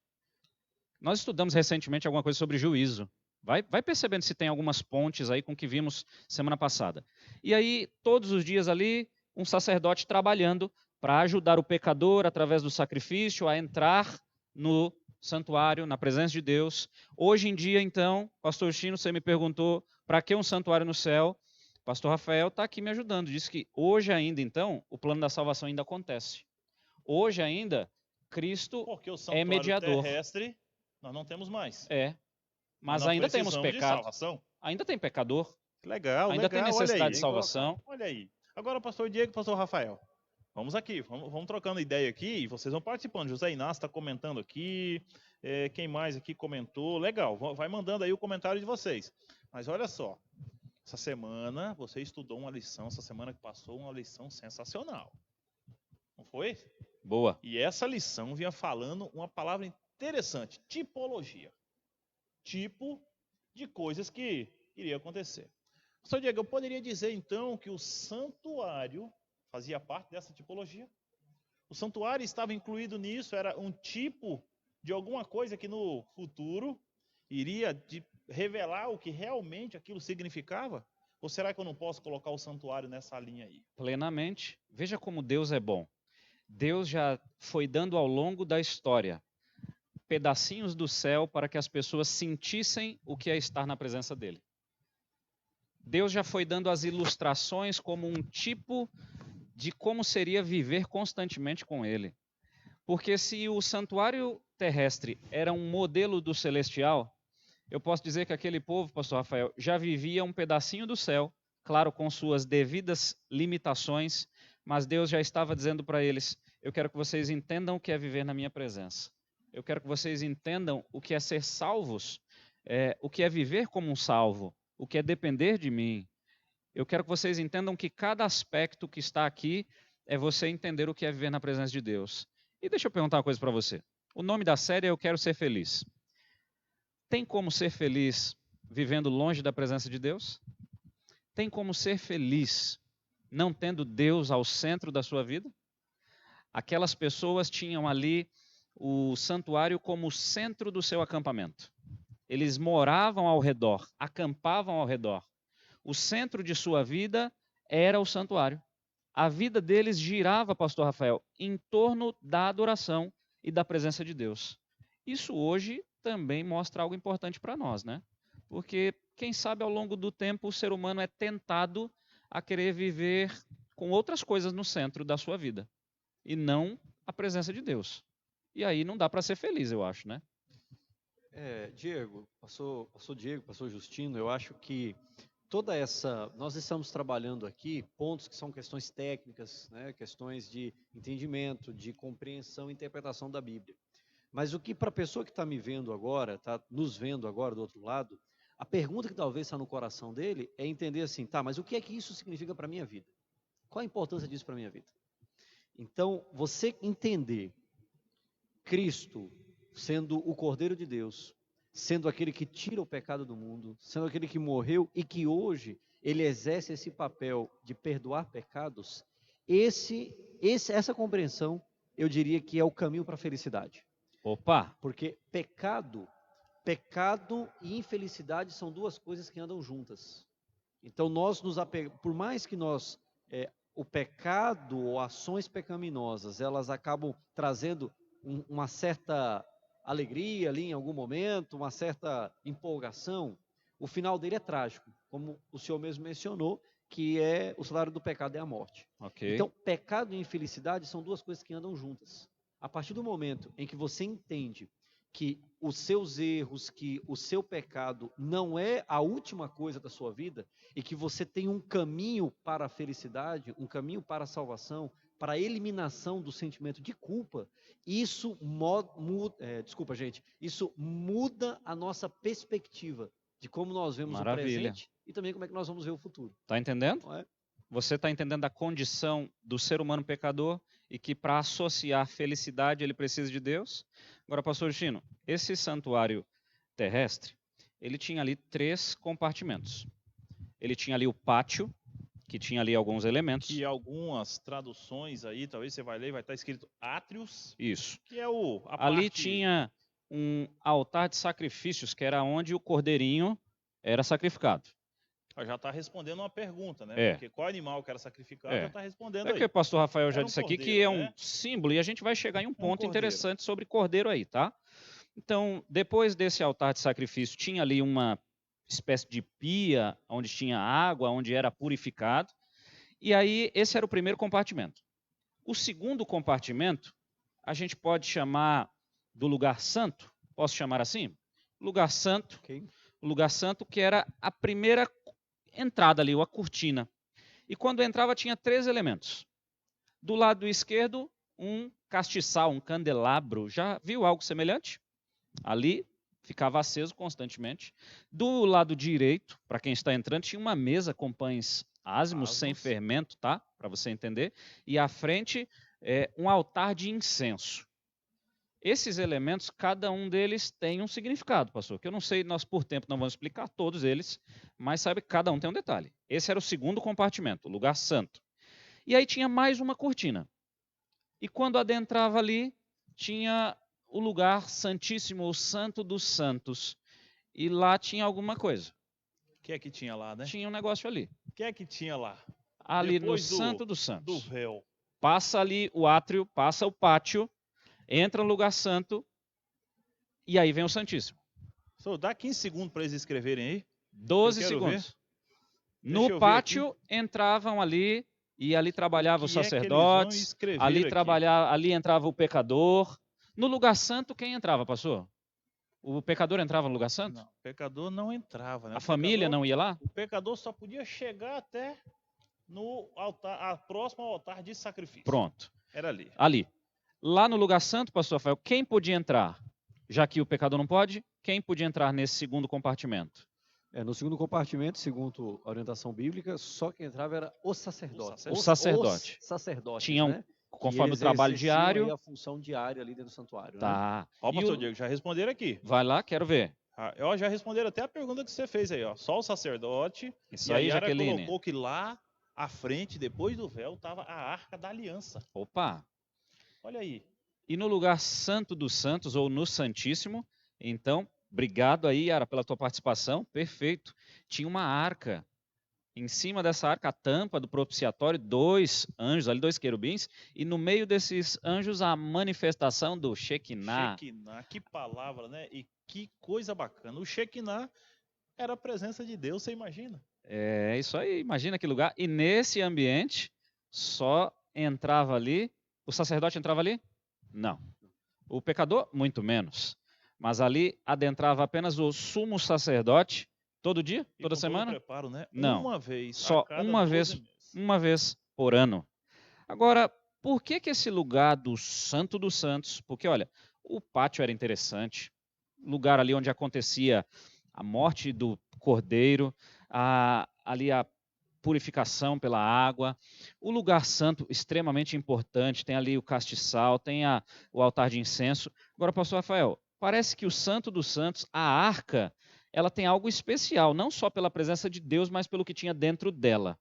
Nós estudamos recentemente alguma coisa sobre juízo. Vai percebendo se tem algumas pontes aí com o que vimos semana passada. E aí, todos os dias ali, um sacerdote trabalhando para ajudar o pecador, através do sacrifício, a entrar no santuário, na presença de Deus. Hoje em dia, então, pastor Chino, você me perguntou, para que um santuário no céu? Pastor Rafael está aqui me ajudando. Diz que hoje ainda, então, o plano da salvação ainda acontece. Hoje ainda, Cristo Porque o é santuário mediador. terrestre nós não temos mais. Mas nós ainda temos precisamos de pecado. salvação. Ainda tem pecador. Legal, Ainda tem necessidade olha aí. de salvação. Olha aí. Agora, pastor Diego e pastor Rafael. Vamos aqui, vamos trocando ideia aqui e vocês vão participando. José Inácio está comentando aqui. Quem mais aqui comentou? Legal, vai mandando aí o comentário de vocês. Mas olha só, essa semana você estudou uma lição, essa semana que passou, uma lição sensacional. Não foi? Boa. E essa lição vinha falando uma palavra interessante, tipologia. Tipo de coisas que iria acontecer. Pastor Diego, eu poderia dizer então que o santuário fazia parte dessa tipologia? O santuário estava incluído nisso, era um tipo de alguma coisa que no futuro iria revelar o que realmente aquilo significava? Ou será que eu não posso colocar o santuário nessa linha aí? Plenamente. Veja como Deus é bom. Deus já foi dando ao longo da história pedacinhos do céu para que as pessoas sentissem o que é estar na presença dele. Deus já foi dando as ilustrações como um tipo de como seria viver constantemente com ele. Porque se o santuário terrestre era um modelo do celestial, eu posso dizer que aquele povo, pastor Rafael, já vivia um pedacinho do céu, claro, com suas devidas limitações, Mas Deus já estava dizendo para eles: eu quero que vocês entendam o que é viver na minha presença. Eu quero que vocês entendam o que é ser salvos, o que é viver como um salvo, o que é depender de mim. Eu quero que vocês entendam que cada aspecto que está aqui é você entender o que é viver na presença de Deus. E deixa eu perguntar uma coisa para você. O nome da série é Eu Quero Ser Feliz. Tem como ser feliz vivendo longe da presença de Deus? Tem como ser feliz não tendo Deus ao centro da sua vida? Aquelas pessoas tinham ali o santuário como o centro do seu acampamento. Eles moravam ao redor, acampavam ao redor. O centro de sua vida era o santuário. A vida deles girava, pastor Rafael, em torno da adoração e da presença de Deus. Isso hoje também mostra algo importante para nós, né? Porque, quem sabe, ao longo do tempo, o ser humano é tentado a querer viver com outras coisas no centro da sua vida, e não a presença de Deus. E aí não dá para ser feliz, eu acho, né? Diego, pastor Diego, pastor Justino, eu acho que nós estamos trabalhando aqui pontos que são questões técnicas, né, questões de entendimento, de compreensão e interpretação da Bíblia. Mas o que para a pessoa que está me vendo agora, está nos vendo agora do outro lado, a pergunta que talvez está no coração dele é entender assim, tá, mas o que é que isso significa para a minha vida? Qual a importância disso para a minha vida? Então, você entender Cristo sendo o Cordeiro de Deus, sendo aquele que tira o pecado do mundo, sendo aquele que morreu e que hoje ele exerce esse papel de perdoar pecados, essa compreensão, eu diria que é o caminho para a felicidade. Opa! Porque pecado e infelicidade são duas coisas que andam juntas. Então nós por mais que o pecado ou ações pecaminosas, elas acabam trazendo uma certa alegria ali em algum momento, uma certa empolgação, o final dele é trágico, como o senhor mesmo mencionou, que o salário do pecado é a morte. Okay. Então, pecado e infelicidade são duas coisas que andam juntas. A partir do momento em que você entende que os seus erros, que o seu pecado não é a última coisa da sua vida, e que você tem um caminho para a felicidade, um caminho para a salvação, para a eliminação do sentimento de culpa, isso muda a nossa perspectiva de como nós vemos Maravilha. o presente e também como é que nós vamos ver o futuro. Está entendendo? Não é? Você está entendendo a condição do ser humano pecador e que para associar felicidade ele precisa de Deus? Agora, pastor Justino, esse santuário terrestre, ele tinha ali 3 compartimentos. Ele tinha ali o pátio, que tinha ali alguns elementos. Que algumas traduções aí, talvez você vai ler, vai estar escrito átrios. Isso. Que é ali tinha um altar de sacrifícios, que era onde o cordeirinho era sacrificado. Já está respondendo uma pergunta, né? Porque qual animal que era sacrificado, já está respondendo aí. Porque o pastor Rafael já disse cordeiro, aqui que é um símbolo, e a gente vai chegar em um ponto interessante sobre cordeiro aí, tá? Então, depois desse altar de sacrifício, tinha ali uma espécie de pia, onde tinha água, onde era purificado. E aí, esse era o primeiro compartimento. O segundo compartimento, a gente pode chamar do lugar santo, posso chamar assim? Lugar santo, Okay. Lugar santo que era a primeira entrada ali, a cortina. E quando entrava tinha 3 elementos. Do lado esquerdo, um castiçal, um candelabro. Já viu algo semelhante? Ali ficava aceso constantemente. Do lado direito, para quem está entrando, tinha uma mesa com pães ázimos, sem fermento, tá? Para você entender. E à frente, um altar de incenso. Esses elementos, cada um deles tem um significado, pastor, que eu não sei, nós por tempo não vamos explicar todos eles, mas sabe que cada um tem um detalhe. Esse era o segundo compartimento, o lugar santo. E aí tinha mais uma cortina. E quando adentrava ali, tinha o lugar santíssimo, o santo dos santos. E lá tinha alguma coisa. O que é que tinha lá, né? Tinha um negócio ali. O que é que tinha lá? Ali Depois no santo dos santos. Do véu. Passa ali o átrio, passa o pátio, entra no lugar santo, e aí vem o Santíssimo. Dá 15 segundos para eles escreverem aí. 12 segundos. No pátio entravam ali, e ali trabalhava os sacerdotes, ali entrava o pecador. No lugar santo, quem entrava, pastor? O pecador entrava no lugar santo? Não, o pecador não entrava. Né? A família não ia lá? O pecador só podia chegar até no altar, próximo ao altar de sacrifício. Pronto. Era ali. Ali. Lá no lugar santo, pastor Rafael, quem podia entrar? Já que o pecador não pode, quem podia entrar nesse segundo compartimento? No segundo compartimento, segundo a orientação bíblica, só quem entrava era o sacerdote. O sacerdote. Os sacerdotes, Tinham, né? conforme o Eles trabalho exerciam aí diário. a função diária ali dentro do santuário. Né? Tá. Ó, E pastor o- Diego, já responderam aqui. Vai lá, quero ver. Eu já responderam até a pergunta que você fez aí, ó. Só o sacerdote. Isso E a aí, Yara Jaqueline. colocou que lá à frente, depois do véu, estava a Arca da Aliança. Opa. Olha aí. E no lugar santo dos santos, ou no Santíssimo, então, obrigado aí, Yara, pela tua participação, perfeito. Tinha uma arca. Em cima dessa arca, a tampa do propiciatório, 2 anjos, ali 2 querubins, e no meio desses anjos a manifestação do Shekinah. Shekinah, que palavra, né? E que coisa bacana. O Shekinah era a presença de Deus, você imagina? É isso aí, imagina que lugar. E nesse ambiente, só entrava ali, o sacerdote entrava ali? Não. O pecador, muito menos. Mas ali adentrava apenas o sumo sacerdote, todo dia, E toda com todo semana? preparo, né? Não. Uma vez. Só a cada uma 12 vez. meses. Uma vez por ano. Agora, por que esse lugar do Santo dos Santos? Porque, olha, o pátio era interessante, lugar ali onde acontecia a morte do cordeiro, ali a purificação pela água, o lugar santo extremamente importante, tem ali o castiçal, tem o altar de incenso. Agora, pastor Rafael, parece que o Santo dos Santos, a arca, ela tem algo especial, não só pela presença de Deus, mas pelo que tinha dentro dela.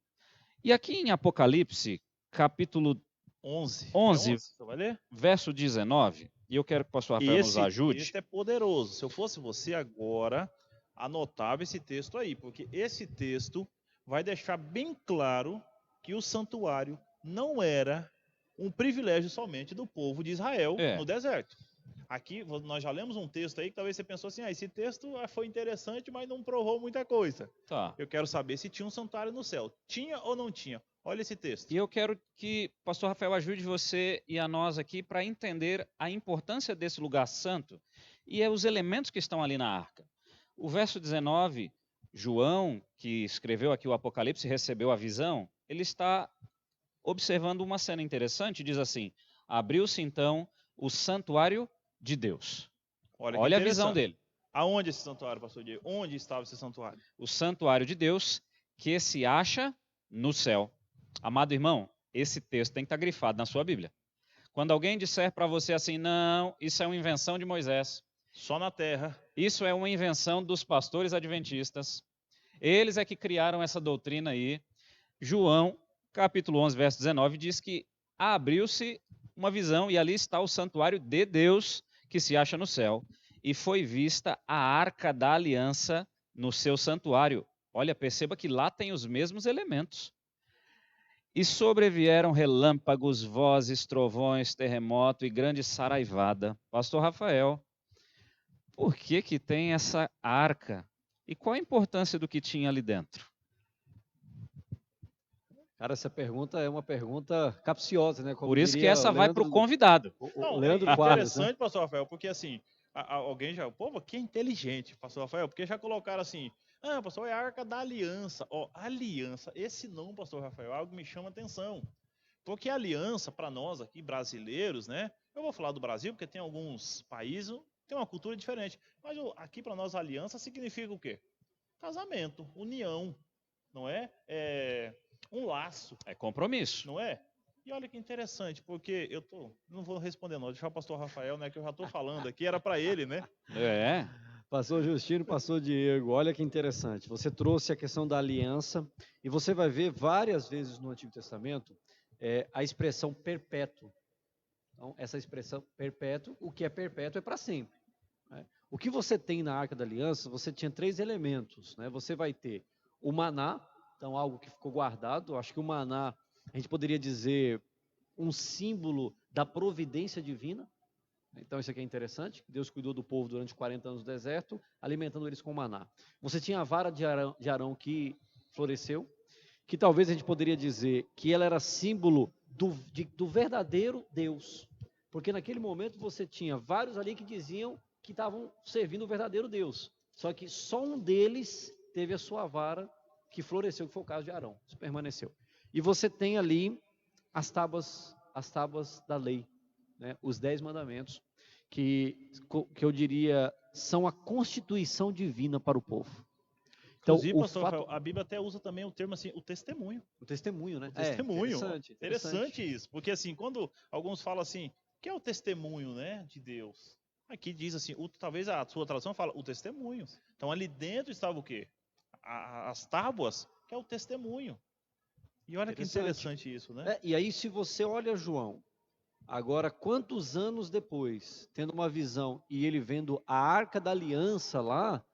E aqui em Apocalipse, capítulo 11. 11. É 11, você vai ler? verso 19, e eu quero que o pastor Rafael nos ajude. Esse é poderoso. Se eu fosse você agora, anotava esse texto aí, porque esse texto vai deixar bem claro que o santuário não era um privilégio somente do povo de Israel É. no deserto. Aqui nós já lemos um texto aí que talvez você pensou assim, esse texto foi interessante, mas não provou muita coisa. Tá. Eu quero saber se tinha um santuário no céu. Tinha ou não tinha? Olha esse texto. E eu quero que o pastor Rafael ajude você e a nós aqui para entender a importância desse lugar santo e os elementos que estão ali na arca. O verso 19, João, que escreveu aqui o Apocalipse, recebeu a visão, ele está observando uma cena interessante, diz assim, abriu-se então o santuário de Deus. Olha Olha a visão dele. Aonde esse santuário, pastor Diego? Onde estava esse santuário? O santuário de Deus que se acha no céu. Amado irmão, esse texto tem que estar grifado na sua Bíblia. Quando alguém disser para você assim, não, isso é uma invenção de Moisés, Só na terra. isso é uma invenção dos pastores adventistas, eles é que criaram essa doutrina aí. João, capítulo 11, verso 19, diz que abriu-se uma visão e ali está o santuário de Deus que se acha no céu. E foi vista a arca da aliança no seu santuário. Olha, perceba que lá tem os mesmos elementos. E sobrevieram relâmpagos, vozes, trovões, terremoto e grande saraivada. Pastor Rafael, por que tem essa arca? E qual a importância do que tinha ali dentro? Cara, essa pergunta é uma pergunta capciosa, né? Como Por isso que diria essa o vai Leandro- para o convidado. o Não, Leandro é Quadros, né? interessante, pastor Rafael, porque assim, alguém já, o povo aqui é inteligente, pastor Rafael, porque já colocaram assim, pastor, é a Arca da Aliança. Ó, aliança, esse nome, pastor Rafael, é algo que me chama atenção. Porque aliança, para nós aqui, brasileiros, né? Eu vou falar do Brasil, porque tem alguns países, tem uma cultura diferente. Mas aqui, para nós, aliança significa o quê? Casamento, união, não é? Um laço, É compromisso. não é? E olha que interessante, porque não vou responder não, deixar o pastor Rafael, né, que eu já estou falando aqui, era para ele, né? É. Pastor Justino, pastor Diego, olha que interessante. Você trouxe a questão da aliança e você vai ver várias vezes no Antigo Testamento a expressão perpétuo. Então, essa expressão perpétuo, o que é perpétuo é para sempre. Né? O que você tem na Arca da Aliança, você tinha 3 elementos. Né? Você vai ter o maná, então algo que ficou guardado. Acho que o maná, a gente poderia dizer, um símbolo da providência divina. Então isso aqui é interessante, Deus cuidou do povo durante 40 anos no deserto, alimentando eles com maná. Você tinha a vara de Arão que floresceu, que talvez a gente poderia dizer que ela era símbolo do verdadeiro Deus. Porque naquele momento você tinha vários ali que diziam que estavam servindo o verdadeiro Deus. Só que só um deles teve a sua vara que floresceu, que foi o caso de Arão, isso permaneceu. E você tem ali as tábuas da lei, né? Os 10 mandamentos, que eu diria são a constituição divina para o povo. Então, Inclusive, o pastor fato, Rafael, a Bíblia até usa também o termo assim, o testemunho. o testemunho, né? O testemunho. Interessante. Interessante isso. Porque assim, quando alguns falam assim, o que é o testemunho, né, de Deus? Aqui diz assim, talvez a sua tradução fala o testemunho. Então ali dentro estava o quê? As tábuas, que é o testemunho. E olha que interessante isso, né? E aí, se você olha João, agora quantos anos depois, tendo uma visão e ele vendo a Arca da Aliança lá,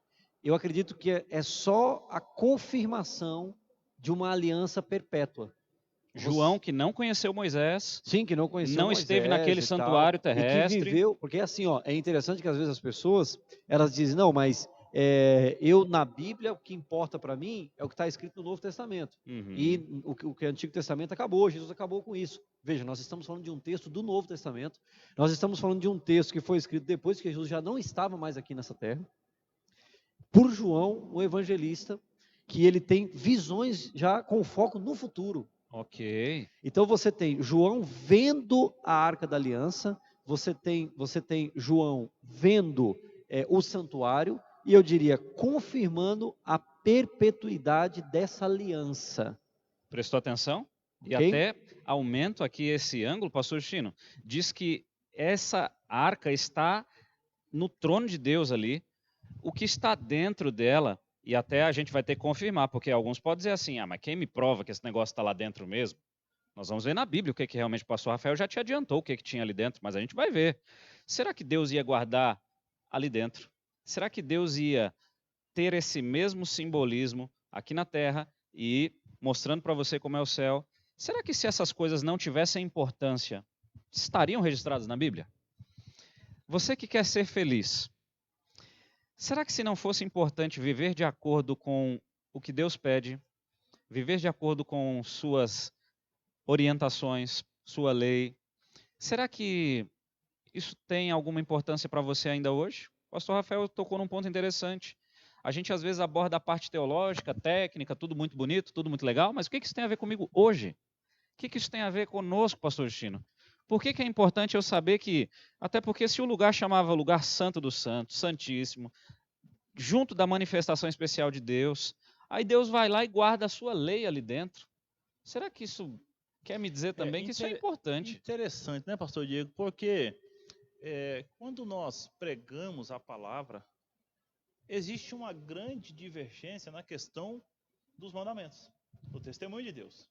eu acredito que é só a confirmação de uma aliança perpétua. João, que não conheceu Moisés, Sim, que não conheceu não Moisés esteve naquele e tal, santuário e que terrestre. viveu, porque assim, ó, é interessante que às vezes as pessoas, elas dizem, não, mas eu na Bíblia, o que importa para mim é o que está escrito no Novo Testamento. Uhum. E o que é Antigo Testamento acabou, Jesus acabou com isso. Veja, nós estamos falando de um texto do Novo Testamento, nós estamos falando de um texto que foi escrito depois que Jesus já não estava mais aqui nessa terra, por João, o evangelista, que ele tem visões já com foco no futuro. Ok. Então você tem João vendo a Arca da Aliança, você tem João vendo o santuário, e eu diria, confirmando a perpetuidade dessa aliança. Prestou atenção? E Ok? até aumento aqui esse ângulo, pastor Justino, diz que essa arca está no trono de Deus ali. O que está dentro dela, e até a gente vai ter que confirmar, porque alguns podem dizer assim, mas quem me prova que esse negócio está lá dentro mesmo? Nós vamos ver na Bíblia o que realmente o pastor Rafael já te adiantou, o que tinha ali dentro, mas a gente vai ver. Será que Deus ia guardar ali dentro? Será que Deus ia ter esse mesmo simbolismo aqui na terra e mostrando para você como é o céu? Será que se essas coisas não tivessem importância, estariam registradas na Bíblia? Você que quer ser feliz, será que se não fosse importante viver de acordo com o que Deus pede, viver de acordo com suas orientações, sua lei, será que isso tem alguma importância para você ainda hoje? O pastor Rafael tocou num ponto interessante. A gente às vezes aborda a parte teológica, técnica, tudo muito bonito, tudo muito legal, mas o que isso tem a ver comigo hoje? O que isso tem a ver conosco, pastor Justino? Por que é importante eu saber que, até porque se o lugar chamava lugar santo dos santos, santíssimo, junto da manifestação especial de Deus, aí Deus vai lá e guarda a sua lei ali dentro. Será que isso quer me dizer também que isso é importante? Interessante, né, pastor Diego? Porque quando nós pregamos a palavra, existe uma grande divergência na questão dos mandamentos, do testemunho de Deus.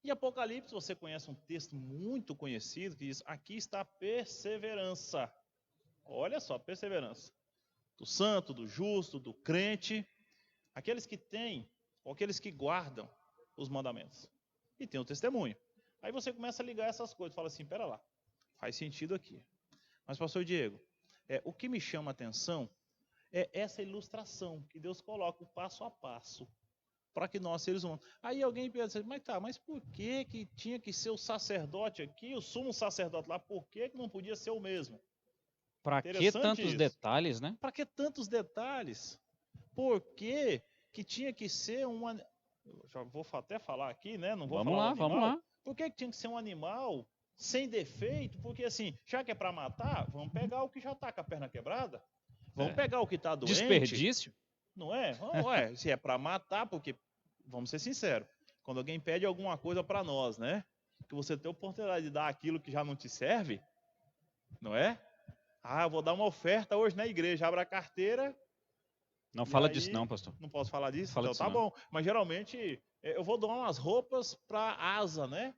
Em Apocalipse, você conhece um texto muito conhecido que diz, aqui está a perseverança. Olha só, perseverança. Do santo, do justo, do crente, aqueles que têm, ou aqueles que guardam os mandamentos. E tem o testemunho. Aí você começa a ligar essas coisas, fala assim, pera lá, faz sentido aqui. Mas, pastor Diego, o que me chama a atenção é essa ilustração que Deus coloca o passo a passo para que nós, seres humanos. Aí alguém pensa, mas por que tinha que ser o sacerdote aqui, o sumo sacerdote lá, por que não podia ser o mesmo? Para que tantos detalhes, né? Para que tantos detalhes? Por que tinha que ser já vou até falar aqui, né? Não vou falar vamos lá. Por que tinha que ser um animal sem defeito? Porque assim, já que é para matar, vamos pegar o que já está com a perna quebrada. Vamos pegar o que está doente. Desperdício? Não é? Se é para matar, porque, vamos ser sinceros, quando alguém pede alguma coisa para nós, né? Que você tem a oportunidade de dar aquilo que já não te serve, não é? Eu vou dar uma oferta hoje na igreja, abre a carteira. Não fala disso não, pastor. Não posso falar disso? Fala Então disso tá não. bom. Mas geralmente eu vou dar umas roupas para asa, né?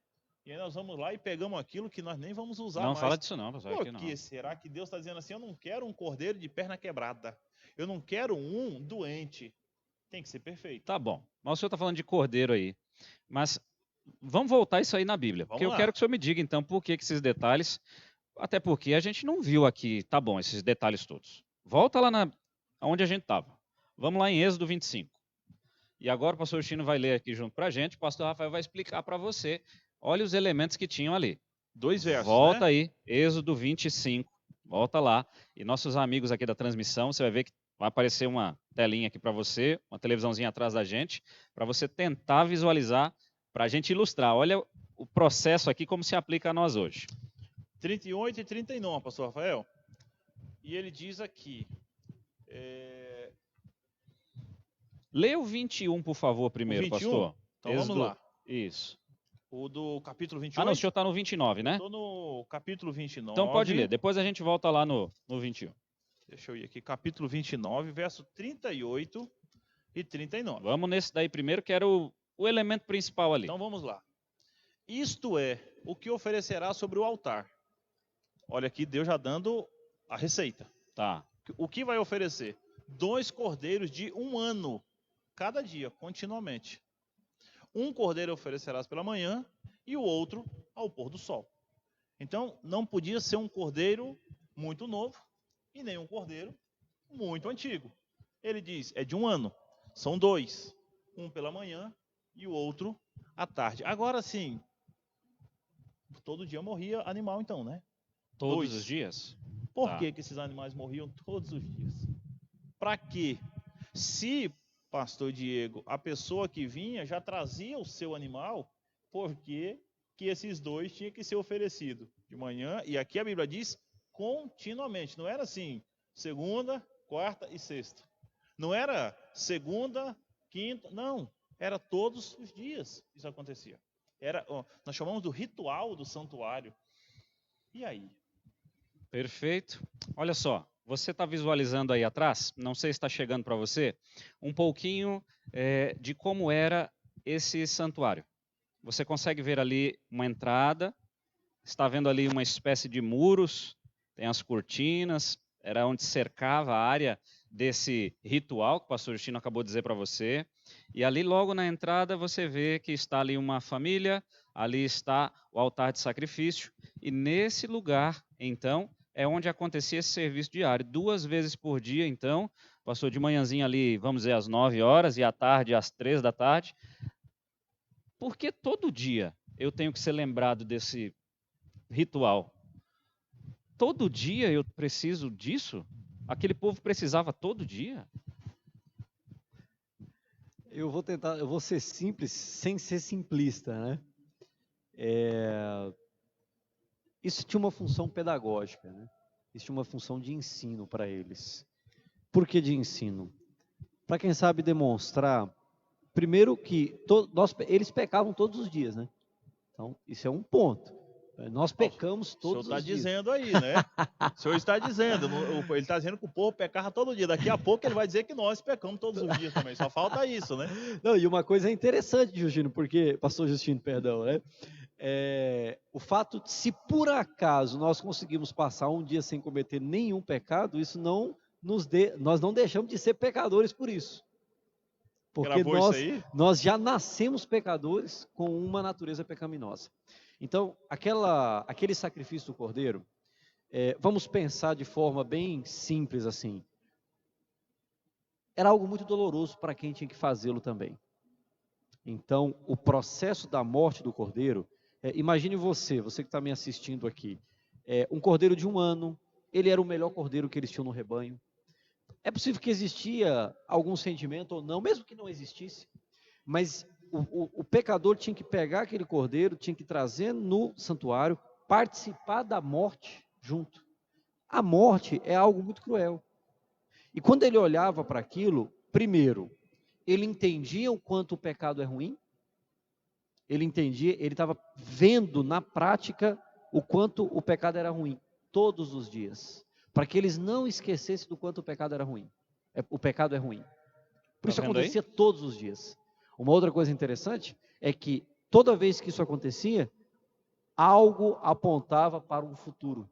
E aí nós vamos lá e pegamos aquilo que nós nem vamos usar mais. Não fala disso não, pastor. Por aqui não. que será que Deus está dizendo assim, eu não quero um cordeiro de perna quebrada. Eu não quero um doente. Tem que ser perfeito. Tá bom. Mas o senhor está falando de cordeiro aí. Mas vamos voltar isso aí na Bíblia. Porque eu quero que o senhor me diga, então, por que esses detalhes... Até porque a gente não viu aqui, tá bom, esses detalhes todos. Volta lá onde a gente estava. Vamos lá em Êxodo 25. E agora o pastor Justino vai ler aqui junto para a gente, o pastor Rafael vai explicar para você. Olha os elementos que tinham ali. 2 versos, Volta né? aí, Êxodo 25. Volta lá. E nossos amigos aqui da transmissão, você vai ver que vai aparecer uma telinha aqui para você, uma televisãozinha atrás da gente, para você tentar visualizar Para a gente ilustrar, olha o processo aqui como se aplica a nós hoje. 38 e 39, pastor Rafael. E ele diz aqui, Lê o 21, por favor, primeiro, 21? pastor. Então vamos lá. Isso. O do capítulo 28. Ah, não, o senhor está no 29, né? Estou no capítulo 29. Então pode ler, depois a gente volta lá no 21. Deixa eu ir aqui, capítulo 29, verso 38 e 39. Vamos nesse daí primeiro, que era o elemento principal ali. Então vamos lá. Isto é o que oferecerá sobre o altar. Olha aqui, Deus já dando a receita. Tá. O que vai oferecer? 2 cordeiros de 1 ano, cada dia, continuamente. Um cordeiro oferecerás pela manhã e o outro ao pôr do sol. Então, não podia ser um cordeiro muito novo e nem um cordeiro muito antigo. Ele diz, é de 1 ano. São 2. Um pela manhã e o outro à tarde. Agora sim, todo dia morria animal então, né? Todos 2. os dias? Por Tá. que esses animais morriam todos os dias? Para quê? Se, pastor Diego, a pessoa que vinha já trazia o seu animal, por que esses 2 tinham que ser oferecidos de manhã? E aqui a Bíblia diz continuamente. Não era assim, segunda, quarta e sexta. Não era segunda, quinta, não. Era todos os dias isso acontecia. Nós chamamos do ritual do santuário. E aí? Perfeito. Olha só, você está visualizando aí atrás, não sei se está chegando para você, um pouquinho de como era esse santuário. Você consegue ver ali uma entrada, está vendo ali uma espécie de muros, tem as cortinas, era onde cercava a área desse ritual que o pastor Justino acabou de dizer para você. E ali logo na entrada você vê que está ali uma família, ali está o altar de sacrifício, e nesse lugar, então, é onde acontecia esse serviço diário, 2 vezes por dia, então, pastor, de manhãzinha ali, vamos dizer, às 9 horas, e à tarde, às 3 da tarde. Por que todo dia eu tenho que ser lembrado desse ritual? Todo dia eu preciso disso? Aquele povo precisava todo dia? Eu vou ser simples sem ser simplista, né? Isso tinha uma função pedagógica, né? Isso tinha uma função de ensino para eles. Por que de ensino? Para quem sabe demonstrar, primeiro que eles pecavam todos os dias, né? Então, isso é um ponto. Nós pecamos todos os dias. O senhor está dizendo aí, né? O senhor está dizendo, ele está dizendo que o povo pecava todo dia. Daqui a pouco ele vai dizer que nós pecamos todos os dias também. Só falta isso, né? Não, e uma coisa interessante, Justino, porque, pastor Justino, perdão, né? O fato de, se por acaso nós conseguimos passar um dia sem cometer nenhum pecado, isso não nós não deixamos de ser pecadores por isso. Porque nós já nascemos pecadores com uma natureza pecaminosa. Então, aquele sacrifício do cordeiro, vamos pensar de forma bem simples assim. Era algo muito doloroso para quem tinha que fazê-lo também. Então, o processo da morte do cordeiro, imagine você que está me assistindo aqui, um cordeiro de 1 ano, ele era o melhor cordeiro que eles tinham no rebanho. É possível que existia algum sentimento ou não, mesmo que não existisse, mas o pecador tinha que pegar aquele cordeiro, tinha que trazer no santuário, participar da morte junto. A morte é algo muito cruel. E quando ele olhava para aquilo, primeiro, ele entendia o quanto o pecado é ruim, ele estava vendo na prática o quanto o pecado era ruim, todos os dias, para que eles não esquecessem do quanto o pecado era ruim. O pecado é ruim. Por isso acontecia todos os dias. Uma outra coisa interessante é que toda vez que isso acontecia, algo apontava para um futuro.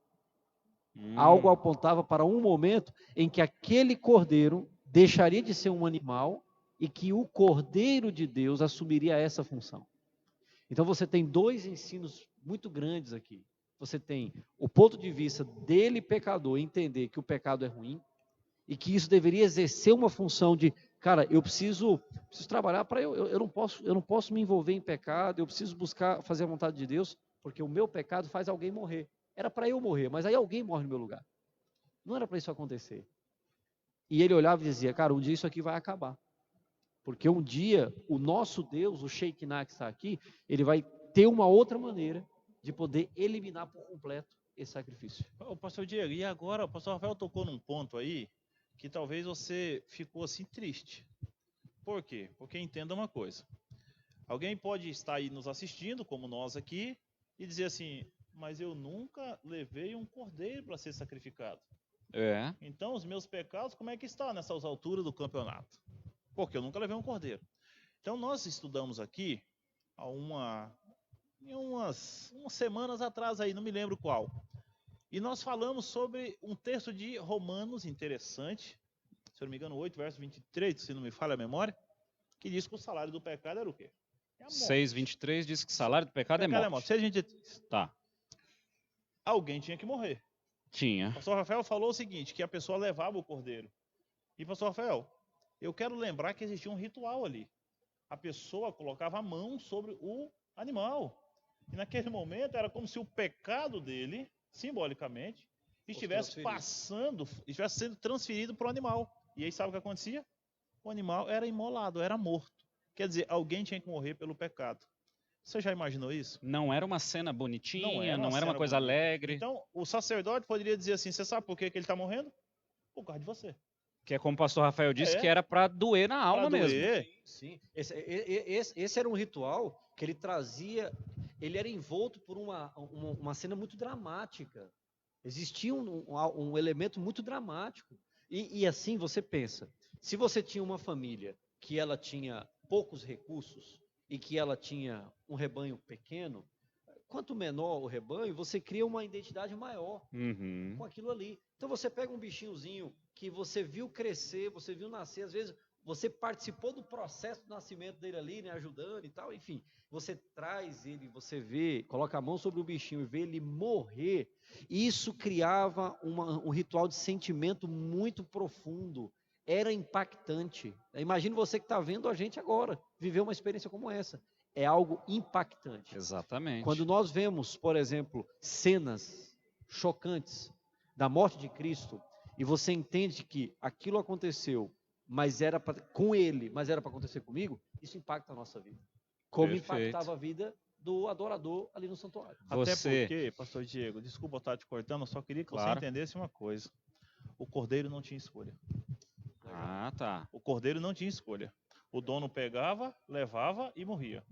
Algo apontava para um momento em que aquele cordeiro deixaria de ser um animal e que o Cordeiro de Deus assumiria essa função. Então você tem 2 ensinos muito grandes aqui. Você tem o ponto de vista dele, pecador, entender que o pecado é ruim e que isso deveria exercer uma função de, cara, eu preciso trabalhar para eu não posso me envolver em pecado, eu preciso buscar fazer a vontade de Deus, porque o meu pecado faz alguém morrer. Era para eu morrer, mas aí alguém morre no meu lugar. Não era para isso acontecer. E ele olhava e dizia, cara, um dia isso aqui vai acabar. Porque um dia o nosso Deus, o Shekinah que está aqui, ele vai ter uma outra maneira de poder eliminar por completo esse sacrifício. Ô, pastor Diego, e agora o pastor Rafael tocou num ponto aí que talvez você ficou assim triste. Por quê? Porque entenda uma coisa. Alguém pode estar aí nos assistindo, como nós aqui, e dizer assim, mas eu nunca levei um cordeiro para ser sacrificado. É. Então, os meus pecados, como é que está nessas alturas do campeonato? Porque eu nunca levei um cordeiro. Então, nós estudamos aqui, há umas semanas atrás aí, não me lembro qual. E nós falamos sobre um texto de Romanos interessante, se eu não me engano, 8, verso 23, se não me falha a memória, que diz que o salário do pecado era o quê? É a morte. 6:23 diz que salário do pecado é morte. 6:23. Tá, Alguém tinha que morrer. tinha. O pastor Rafael falou o seguinte, que a pessoa levava o cordeiro. E pastor Rafael, eu quero lembrar que existia um ritual ali. A pessoa colocava a mão sobre o animal. E naquele momento era como se o pecado dele, simbolicamente, estivesse sendo transferido para o animal. E aí sabe o que acontecia? O animal era imolado, era morto. Quer dizer, alguém tinha que morrer pelo pecado. Você já imaginou isso? Não era uma cena bonitinha, não era cena uma coisa bonita. alegre. Então, o sacerdote poderia dizer assim, você sabe por que ele está morrendo? Por causa de você. Que é como o pastor Rafael disse, É. que era para doer na alma Pra mesmo. doer. Sim, esse era um ritual que ele trazia, ele era envolto por uma cena muito dramática. Existia um elemento muito dramático. E assim você pensa, se você tinha uma família que ela tinha poucos recursos e que ela tinha um rebanho pequeno, quanto menor o rebanho, você cria uma identidade maior Uhum. com aquilo ali. Então você pega um bichinhozinho que você viu crescer, você viu nascer, às vezes você participou do processo do nascimento dele ali, né, ajudando e tal, enfim, você traz ele, você vê, coloca a mão sobre o bichinho e vê ele morrer, isso criava um ritual de sentimento muito profundo, era impactante. Imagina você que está vendo a gente agora, viver uma experiência como essa, é algo impactante. Exatamente. Quando nós vemos, por exemplo, cenas chocantes da morte de Cristo, e você entende que aquilo aconteceu, mas era com ele, mas era para acontecer comigo, isso impacta a nossa vida. Como Perfeito. impactava a vida do adorador ali no santuário. Até Você- porque, pastor Diego, desculpa eu estar te cortando, eu só queria que Claro. você entendesse uma coisa. O cordeiro não tinha escolha. Ah, tá. O cordeiro não tinha escolha. O dono pegava, levava e morria.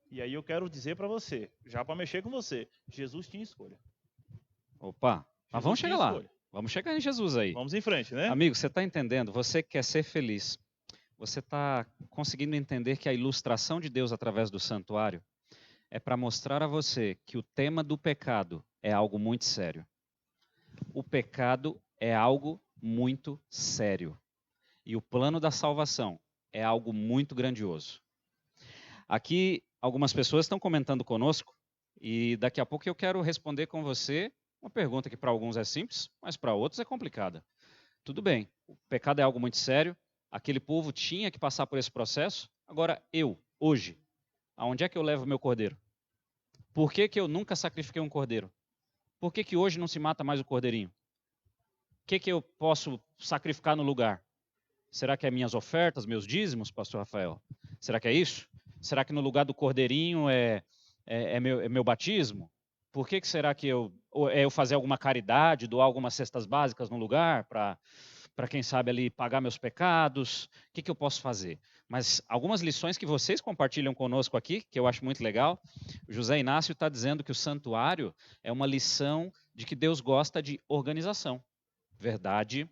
E aí eu quero dizer para você, já para mexer com você, Jesus tinha escolha. Opa, mas vamos tinha chegar lá. escolha. Vamos chegar em Jesus aí. Vamos em frente, né? Amigo, você está entendendo? Você que quer ser feliz. Você está conseguindo entender que a ilustração de Deus através do santuário é para mostrar a você que o tema do pecado é algo muito sério. O pecado é algo muito sério. E o plano da salvação é algo muito grandioso. Aqui, algumas pessoas estão comentando conosco e daqui a pouco eu quero responder com você uma pergunta que para alguns é simples, mas para outros é complicada. Tudo bem, o pecado é algo muito sério, aquele povo tinha que passar por esse processo. Agora, eu, hoje, aonde é que eu levo meu cordeiro? Por que que eu nunca sacrifiquei um cordeiro? Por que que hoje não se mata mais o cordeirinho? O que que eu posso sacrificar no lugar? Será que é minhas ofertas, meus dízimos, pastor Rafael? Será que é isso? Será que no lugar do cordeirinho é meu batismo? Por que que será que eu fazer alguma caridade, doar algumas cestas básicas no lugar para quem sabe ali pagar meus pecados? O que que eu posso fazer? Mas algumas lições que vocês compartilham conosco aqui, que eu acho muito legal. O José Inácio está dizendo que o santuário é uma lição de que Deus gosta de organização. Verdade.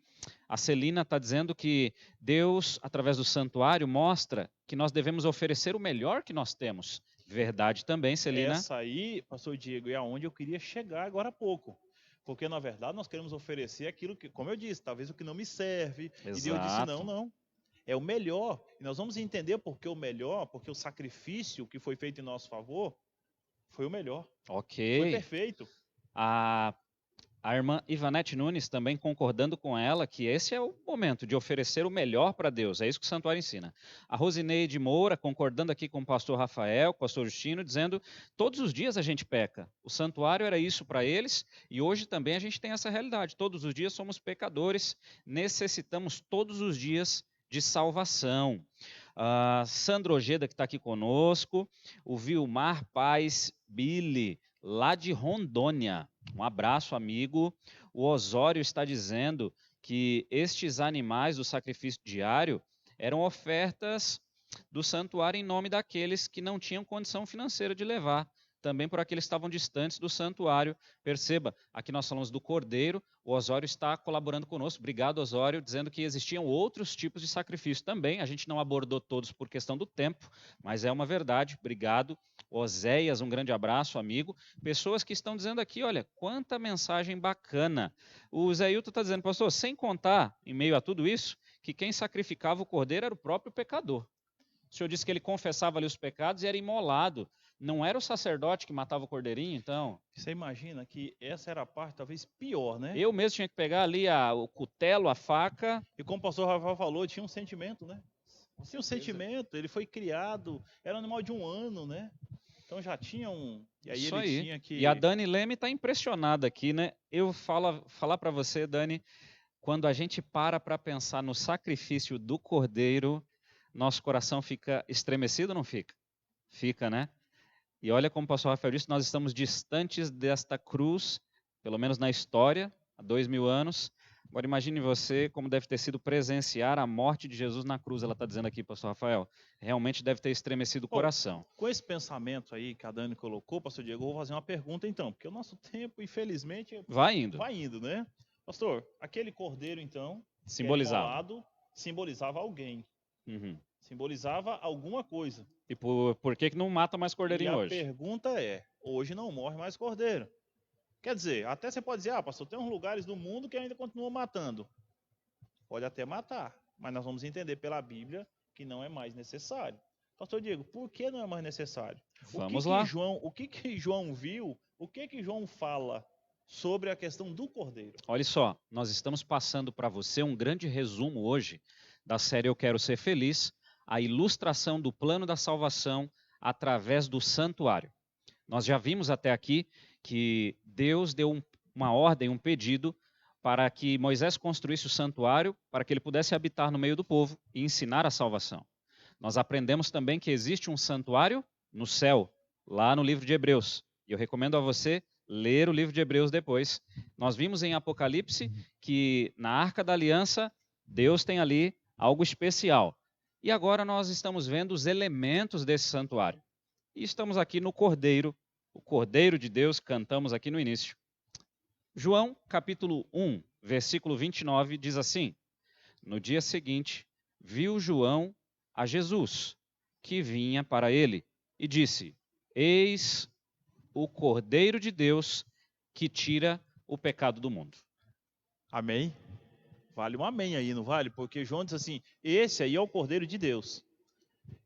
A Celina está dizendo que Deus, através do santuário, mostra que nós devemos oferecer o melhor que nós temos. Verdade também, Celina. Essa aí, pastor Diego, é aonde eu queria chegar agora há pouco. Porque, na verdade, nós queremos oferecer aquilo que, como eu disse, talvez o que não me serve. E Deus disse, Exato. não. É o melhor. E nós vamos entender por que o melhor, porque o sacrifício que foi feito em nosso favor foi o melhor. Foi Ok. perfeito. A irmã Ivanete Nunes também concordando com ela que esse é o momento de oferecer o melhor para Deus. É isso que o santuário ensina. A Rosineide Moura concordando aqui com o pastor Rafael, com o pastor Justino, dizendo todos os dias a gente peca. O santuário era isso para eles e hoje também a gente tem essa realidade. Todos os dias somos pecadores, necessitamos todos os dias de salvação. Sandro Ojeda, que está aqui conosco, o Vilmar Paz Billy, lá de Rondônia. Um abraço, amigo. O Osório está dizendo que estes animais do sacrifício diário eram ofertas do santuário em nome daqueles que não tinham condição financeira de levar, também por aqueles que estavam distantes do santuário. Perceba, aqui nós falamos do cordeiro, o Osório está colaborando conosco. Obrigado, Osório, dizendo que existiam outros tipos de sacrifício também. A gente não abordou todos por questão do tempo, mas é uma verdade. Obrigado. Oséias, um grande abraço, amigo. Pessoas que estão dizendo aqui, olha, quanta mensagem bacana. O Zé Hilton está dizendo, pastor, sem contar, em meio a tudo isso, que quem sacrificava o cordeiro era o próprio pecador. O senhor disse que ele confessava ali os pecados e era imolado. Não era o sacerdote que matava o cordeirinho, então? Você imagina que essa era a parte talvez pior, né? Eu mesmo tinha que pegar ali o cutelo, a faca. E como o pastor Rafael falou, tinha um sentimento, né? Tinha um sentimento, ele foi criado, era um animal de 1 ano, né? Então já tinha um... E aí Isso ele aí. tinha que... E a Dani Leme está impressionada aqui, né? Eu falar para você, Dani, quando a gente para pensar no sacrifício do cordeiro, nosso coração fica estremecido ou não fica? Fica, né? E olha como o pastor Rafael disse, nós estamos distantes desta cruz, pelo menos na história, há 2000 anos. Agora imagine você como deve ter sido presenciar a morte de Jesus na cruz, ela está dizendo aqui, pastor Rafael. Realmente deve ter estremecido o coração. Com esse pensamento aí que a Dani colocou, pastor Diego, eu vou fazer uma pergunta então, porque o nosso tempo, infelizmente, vai indo, né? Pastor, aquele cordeiro então, simbolizava alguém. Uhum. Simbolizava alguma coisa. E por que não mata mais cordeirinho hoje? E a pergunta é, hoje não morre mais cordeiro. Quer dizer, até você pode dizer, pastor, tem uns lugares do mundo que ainda continuam matando. Pode até matar, mas nós vamos entender pela Bíblia que não é mais necessário. Pastor Diego, por que não é mais necessário? Vamos lá. O que João viu, o que João fala sobre a questão do cordeiro? Olha só, nós estamos passando para você um grande resumo hoje da série Eu Quero Ser Feliz, a ilustração do plano da salvação através do santuário. Nós já vimos até aqui que Deus deu uma ordem, um pedido para que Moisés construísse o santuário para que ele pudesse habitar no meio do povo e ensinar a salvação. Nós aprendemos também que existe um santuário no céu, lá no livro de Hebreus. E eu recomendo a você ler o livro de Hebreus depois. Nós vimos em Apocalipse que na Arca da Aliança, Deus tem ali algo especial. E agora nós estamos vendo os elementos desse santuário. E estamos aqui no Cordeiro, o Cordeiro de Deus, cantamos aqui no início. João, capítulo 1, versículo 29, diz assim: no dia seguinte, viu João a Jesus, que vinha para ele, e disse: eis o Cordeiro de Deus que tira o pecado do mundo. Amém? Vale um amém aí, não vale? Porque João diz assim, esse aí é o Cordeiro de Deus.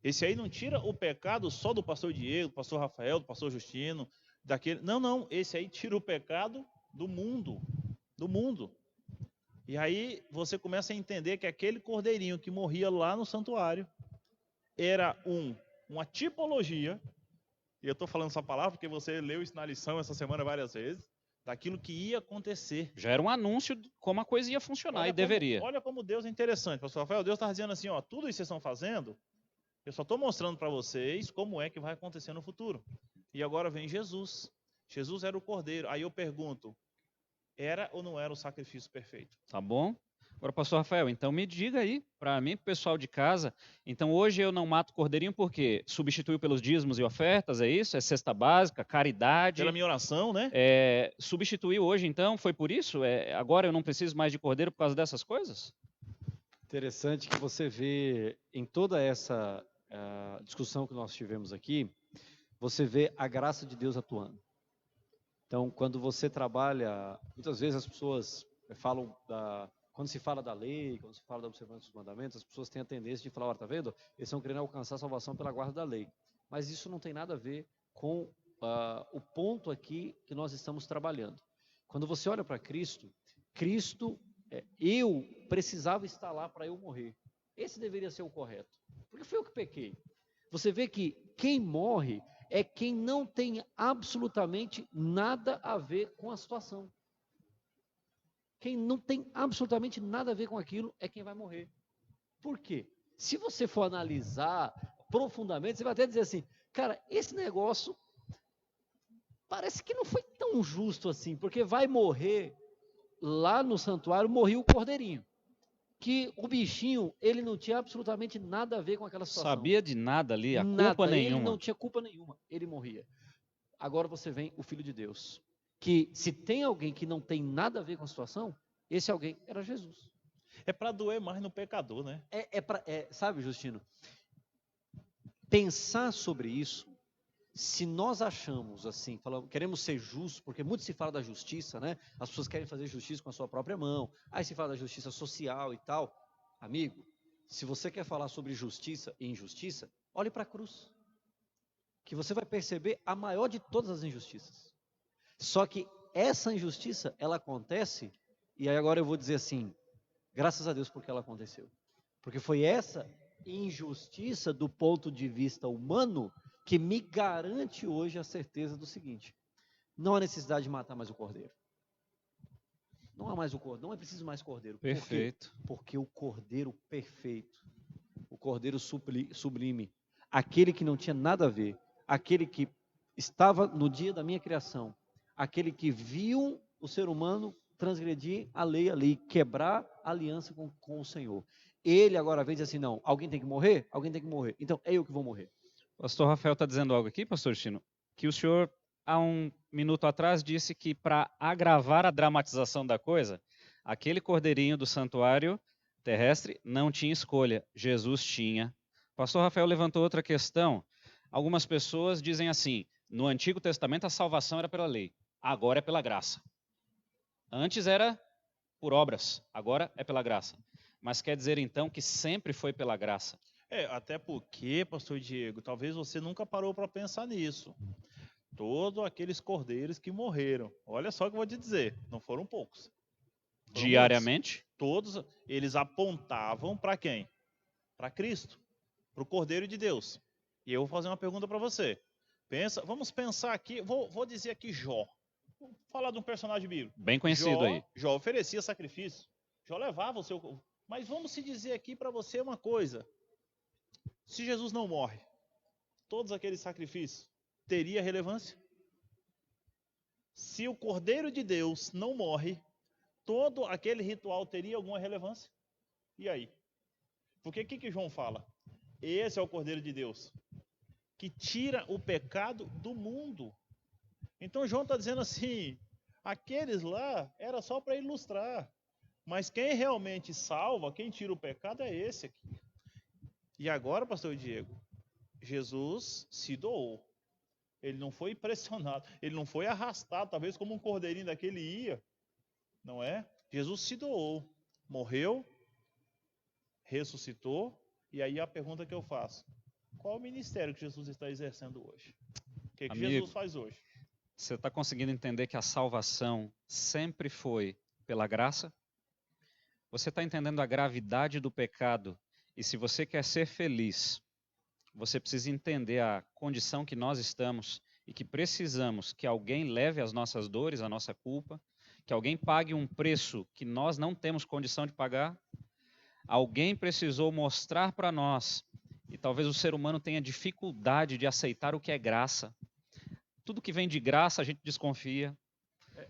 Esse aí não tira o pecado só do pastor Diego, do pastor Rafael, do pastor Justino, daquele... Não, esse aí tira o pecado do mundo. Do mundo. E aí você começa a entender que aquele cordeirinho que morria lá no santuário era uma tipologia, e eu estou falando essa palavra porque você leu isso na lição essa semana várias vezes, daquilo que ia acontecer. Já era um anúncio de como a coisa ia funcionar deveria. Olha como Deus é interessante, pastor Rafael. Deus está dizendo assim, ó, tudo isso que vocês estão fazendo, eu só estou mostrando para vocês como é que vai acontecer no futuro. E agora vem Jesus. Jesus era o cordeiro. Aí eu pergunto, era ou não era o sacrifício perfeito? Tá bom? Agora, pastor Rafael, então me diga aí, para mim, para o pessoal de casa, então hoje eu não mato cordeirinho porque substituiu pelos dízimos e ofertas, é isso? É cesta básica, caridade? Pela minha oração, né? Substituiu hoje então, foi por isso? Agora eu não preciso mais de cordeiro por causa dessas coisas? Interessante que você vê em toda essa discussão que nós tivemos aqui, você vê a graça de Deus atuando. Então, quando você trabalha, muitas vezes as pessoas falam quando se fala da lei, quando se fala da observância dos mandamentos, as pessoas têm a tendência de falar, olha, tá vendo? Eles estão querendo alcançar a salvação pela guarda da lei. Mas isso não tem nada a ver com o ponto aqui que nós estamos trabalhando. Quando você olha para Cristo, eu precisava estar lá para eu morrer. Esse deveria ser o correto. Porque foi eu que pequei. Você vê que quem morre é quem não tem absolutamente nada a ver com a situação. Quem não tem absolutamente nada a ver com aquilo é quem vai morrer. Por quê? Se você for analisar profundamente, você vai até dizer assim, cara, esse negócio parece que não foi tão justo assim, porque vai morrer lá no santuário, morreu o cordeirinho, que o bichinho, ele não tinha absolutamente nada a ver com aquela situação. Sabia de nada ali, a Nada, culpa ele nenhuma. não tinha culpa nenhuma, ele morria. Agora você vem o Filho de Deus, que se tem alguém que não tem nada a ver com a situação, esse alguém era Jesus. É para doer mais no pecador, né? Sabe, Justino, pensar sobre isso, se nós achamos assim, queremos ser justos, porque muito se fala da justiça, né? As pessoas querem fazer justiça com a sua própria mão, aí se fala da justiça social e tal. Amigo, se você quer falar sobre justiça e injustiça, olhe para a cruz, que você vai perceber a maior de todas as injustiças. Só que essa injustiça, ela acontece, e aí agora eu vou dizer assim, graças a Deus porque ela aconteceu. Porque foi essa injustiça do ponto de vista humano que me garante hoje a certeza do seguinte: não há necessidade de matar mais o cordeiro. Não há mais o cordeiro, não é preciso mais cordeiro. Perfeito. Por quê? Porque o cordeiro perfeito, o cordeiro sublime, aquele que não tinha nada a ver, aquele que estava no dia da minha criação, aquele que viu o ser humano transgredir a lei ali, quebrar a aliança com o Senhor. Ele agora vem e diz assim, não, alguém tem que morrer? Alguém tem que morrer. Então, é eu que vou morrer. Pastor Rafael está dizendo algo aqui, pastor Justino, que o senhor, há um minuto atrás, disse que para agravar a dramatização da coisa, aquele cordeirinho do santuário terrestre não tinha escolha, Jesus tinha. Pastor Rafael levantou outra questão. Algumas pessoas dizem assim, no Antigo Testamento a salvação era pela lei, agora é pela graça. Antes era por obras, agora é pela graça. Mas quer dizer então que sempre foi pela graça? Até porque, pastor Diego, talvez você nunca parou para pensar nisso. Todos aqueles cordeiros que morreram, olha só o que eu vou te dizer, não foram poucos. Foram Diariamente? muitos. Todos eles apontavam para quem? Para Cristo, para o Cordeiro de Deus. E eu vou fazer uma pergunta para você. Vamos pensar aqui, vou dizer aqui Jó. Vou falar de um personagem bíblico. Bem conhecido aí. Jó oferecia sacrifício. Jó levava o seu... Mas vamos se dizer aqui para você uma coisa. Se Jesus não morre, todos aqueles sacrifícios teria relevância? Se o Cordeiro de Deus não morre, todo aquele ritual teria alguma relevância? E aí? Porque o que João fala? Esse é o Cordeiro de Deus, que tira o pecado do mundo. Então João está dizendo assim, aqueles lá era só para ilustrar. Mas quem realmente salva, quem tira o pecado é esse aqui. E agora, pastor Diego, Jesus se doou. Ele não foi pressionado, ele não foi arrastado, talvez como um cordeirinho daquele ia. Não é? Jesus se doou, morreu, ressuscitou. E aí a pergunta que eu faço, qual o ministério que Jesus está exercendo hoje? O que Jesus faz hoje? Você está conseguindo entender que a salvação sempre foi pela graça? Você está entendendo a gravidade do pecado? E se você quer ser feliz, você precisa entender a condição que nós estamos e que precisamos que alguém leve as nossas dores, a nossa culpa, que alguém pague um preço que nós não temos condição de pagar. Alguém precisou mostrar para nós, e talvez o ser humano tenha dificuldade de aceitar o que é graça. Tudo que vem de graça a gente desconfia.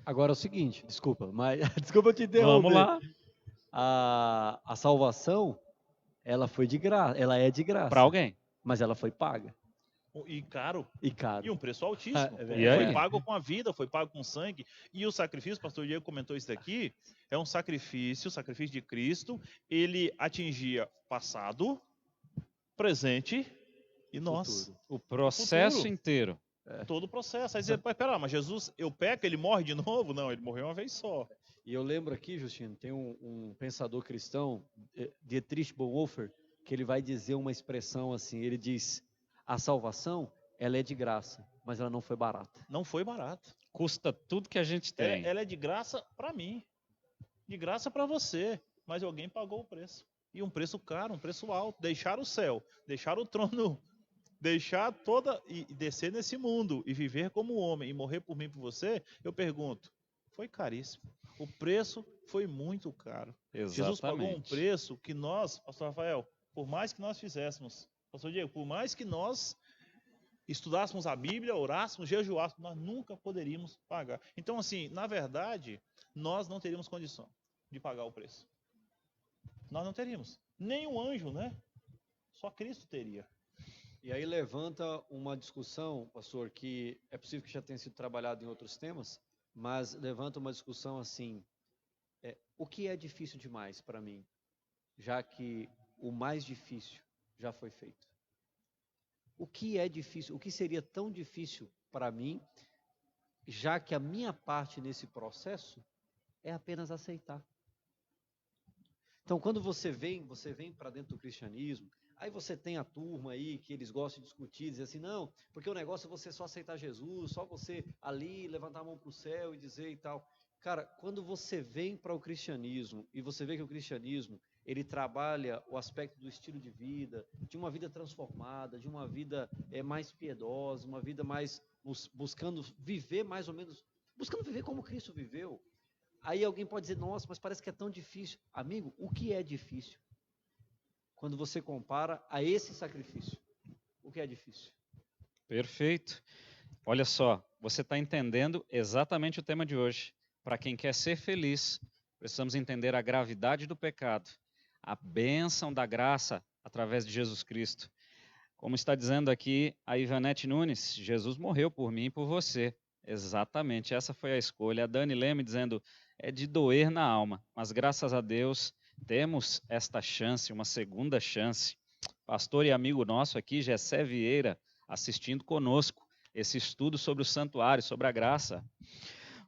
Agora é o seguinte, desculpa, mas desculpa te interromper. Vamos lá. A salvação, ela foi de graça, ela é de graça. Para alguém. Mas ela foi paga. E caro. E caro. E um preço altíssimo. E aí? Foi pago com a vida, foi pago com sangue. E o sacrifício, o pastor Diego comentou isso daqui, é um sacrifício, o sacrifício de Cristo, ele atingia passado, presente e nós. Futuro. O processo Futuro. inteiro. Todo o processo. Aí você vai, pera, mas Jesus, eu peco, ele morre de novo? Não, ele morreu uma vez só. E eu lembro aqui, Justino, tem um pensador cristão, Dietrich Bonhoeffer, que ele vai dizer uma expressão assim, ele diz, a salvação, ela é de graça, mas ela não foi barata. Não foi barato. Custa tudo que a gente tem. Ela é de graça para mim, de graça para você, mas alguém pagou o preço. E um preço caro, um preço alto. Deixar o céu, deixar o trono, deixar toda, e descer nesse mundo, e viver como homem, e morrer por mim e por você, eu pergunto, foi caríssimo. O preço foi muito caro. Exatamente. Jesus pagou um preço que nós, pastor Rafael, por mais que nós fizéssemos, pastor Diego, por mais que nós estudássemos a Bíblia, orássemos, jejuássemos, nós nunca poderíamos pagar. Então, assim, na verdade, nós não teríamos condição de pagar o preço. Nós não teríamos. Nem um anjo, né? Só Cristo teria. E aí levanta uma discussão, pastor, que é possível que já tenha sido trabalhado em outros temas, mas levanta uma discussão assim, o que é difícil demais para mim, já que o mais difícil já foi feito? O que é difícil, o que seria tão difícil para mim, já que a minha parte nesse processo é apenas aceitar? Então, quando você vem para dentro do cristianismo, aí você tem a turma aí que eles gostam de discutir, dizer assim, não, porque o negócio é você só aceitar Jesus, só você ali levantar a mão para o céu e dizer e tal. Cara, quando você vem para o cristianismo e você vê que o cristianismo, ele trabalha o aspecto do estilo de vida, de uma vida transformada, de uma vida mais piedosa, uma vida mais buscando viver mais ou menos, buscando viver como Cristo viveu. Aí alguém pode dizer, nossa, mas parece que é tão difícil. Amigo, o que é difícil? Quando você compara a esse sacrifício, o que é difícil? Perfeito. Olha só, você está entendendo exatamente o tema de hoje. Para quem quer ser feliz, precisamos entender a gravidade do pecado, a bênção da graça através de Jesus Cristo. Como está dizendo aqui a Ivanete Nunes, Jesus morreu por mim e por você. Exatamente, essa foi a escolha. A Dani Leme dizendo, é de doer na alma, mas graças a Deus temos esta chance, uma segunda chance. Pastor e amigo nosso aqui, Gessé Vieira, assistindo conosco esse estudo sobre o santuário, sobre a graça.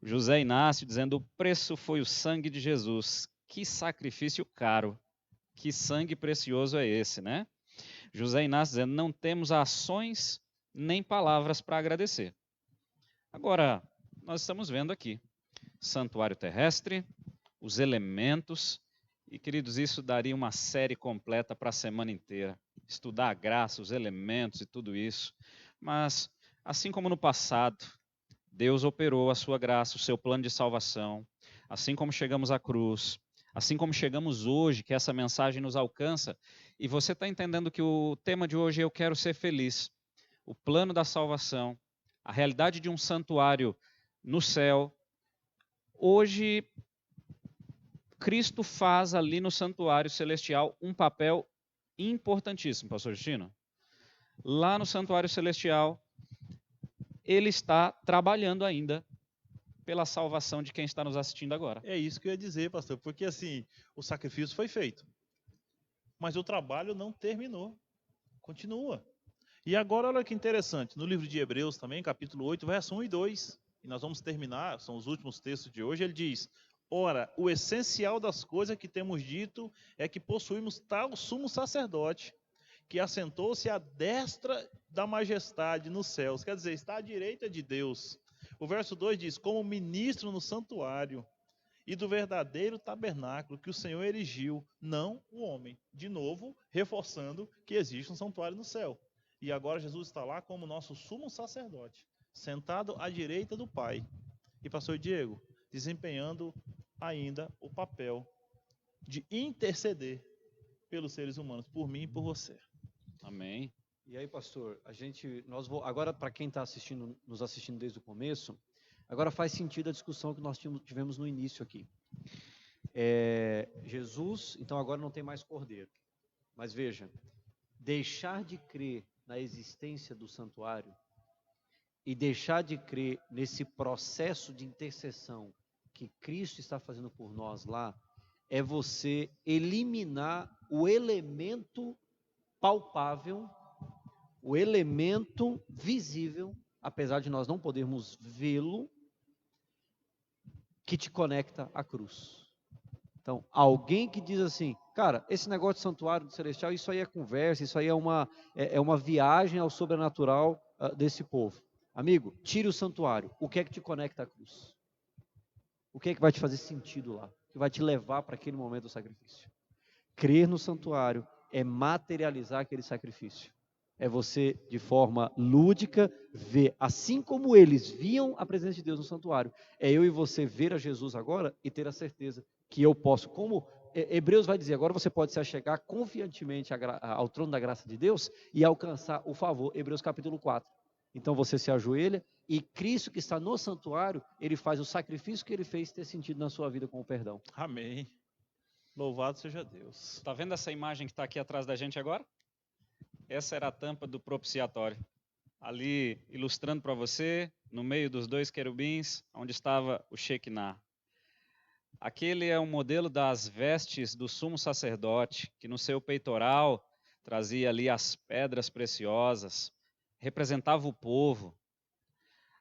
José Inácio dizendo, o preço foi o sangue de Jesus. Que sacrifício caro, que sangue precioso é esse, né? José Inácio dizendo, não temos ações nem palavras para agradecer. Agora, nós estamos vendo aqui, santuário terrestre, os elementos, e queridos, isso daria uma série completa para a semana inteira, estudar a graça, os elementos e tudo isso, mas assim como no passado, Deus operou a sua graça, o seu plano de salvação, assim como chegamos à cruz, assim como chegamos hoje, que essa mensagem nos alcança, e você está entendendo que o tema de hoje é eu quero ser feliz, o plano da salvação, a realidade de um santuário no céu. Hoje, Cristo faz ali no santuário celestial um papel importantíssimo, pastor Justino. Lá no santuário celestial, ele está trabalhando ainda pela salvação de quem está nos assistindo agora. É isso que eu ia dizer, pastor, porque assim, o sacrifício foi feito, mas o trabalho não terminou, continua. E agora, olha que interessante, no livro de Hebreus também, capítulo 8, verso 1 e 2, e nós vamos terminar, são os últimos textos de hoje, ele diz, ora, o essencial das coisas que temos dito é que possuímos tal sumo sacerdote, que assentou-se à destra da majestade nos céus, quer dizer, está à direita de Deus. O verso 2 diz, como ministro no santuário e do verdadeiro tabernáculo que o Senhor erigiu, não o homem. De novo, reforçando que existe um santuário no céu. E agora Jesus está lá como nosso sumo sacerdote, sentado à direita do Pai. E pastor Diego, desempenhando ainda o papel de interceder pelos seres humanos, por mim e por você. Amém. E aí, pastor, agora para quem está nos assistindo desde o começo, agora faz sentido a discussão que nós tivemos no início aqui. Jesus, então agora não tem mais cordeiro. Mas veja, deixar de crer na existência do santuário e deixar de crer nesse processo de intercessão que Cristo está fazendo por nós lá, é você eliminar o elemento palpável, o elemento visível, apesar de nós não podermos vê-lo, que te conecta à cruz. Então, alguém que diz assim, cara, esse negócio de santuário do celestial, isso aí é conversa, isso aí é uma viagem ao sobrenatural desse povo. Amigo, tire o santuário. O que é que te conecta à cruz? O que é que vai te fazer sentido lá? Que vai te levar para aquele momento do sacrifício? Crer no santuário é materializar aquele sacrifício. É você, de forma lúdica, ver, assim como eles viam a presença de Deus no santuário, é eu e você ver a Jesus agora e ter a certeza que eu posso, como Hebreus vai dizer, agora você pode se achegar confiantemente ao trono da graça de Deus e alcançar o favor, Hebreus capítulo 4. Então você se ajoelha e Cristo que está no santuário, ele faz o sacrifício que ele fez ter sentido na sua vida com o perdão. Amém. Louvado seja Deus. Está vendo essa imagem que está aqui atrás da gente agora? Essa era a tampa do propiciatório. Ali, ilustrando para você, no meio dos dois querubins, onde estava o Shekinah. Aquele é um modelo das vestes do sumo sacerdote, que no seu peitoral trazia ali as pedras preciosas, representava o povo.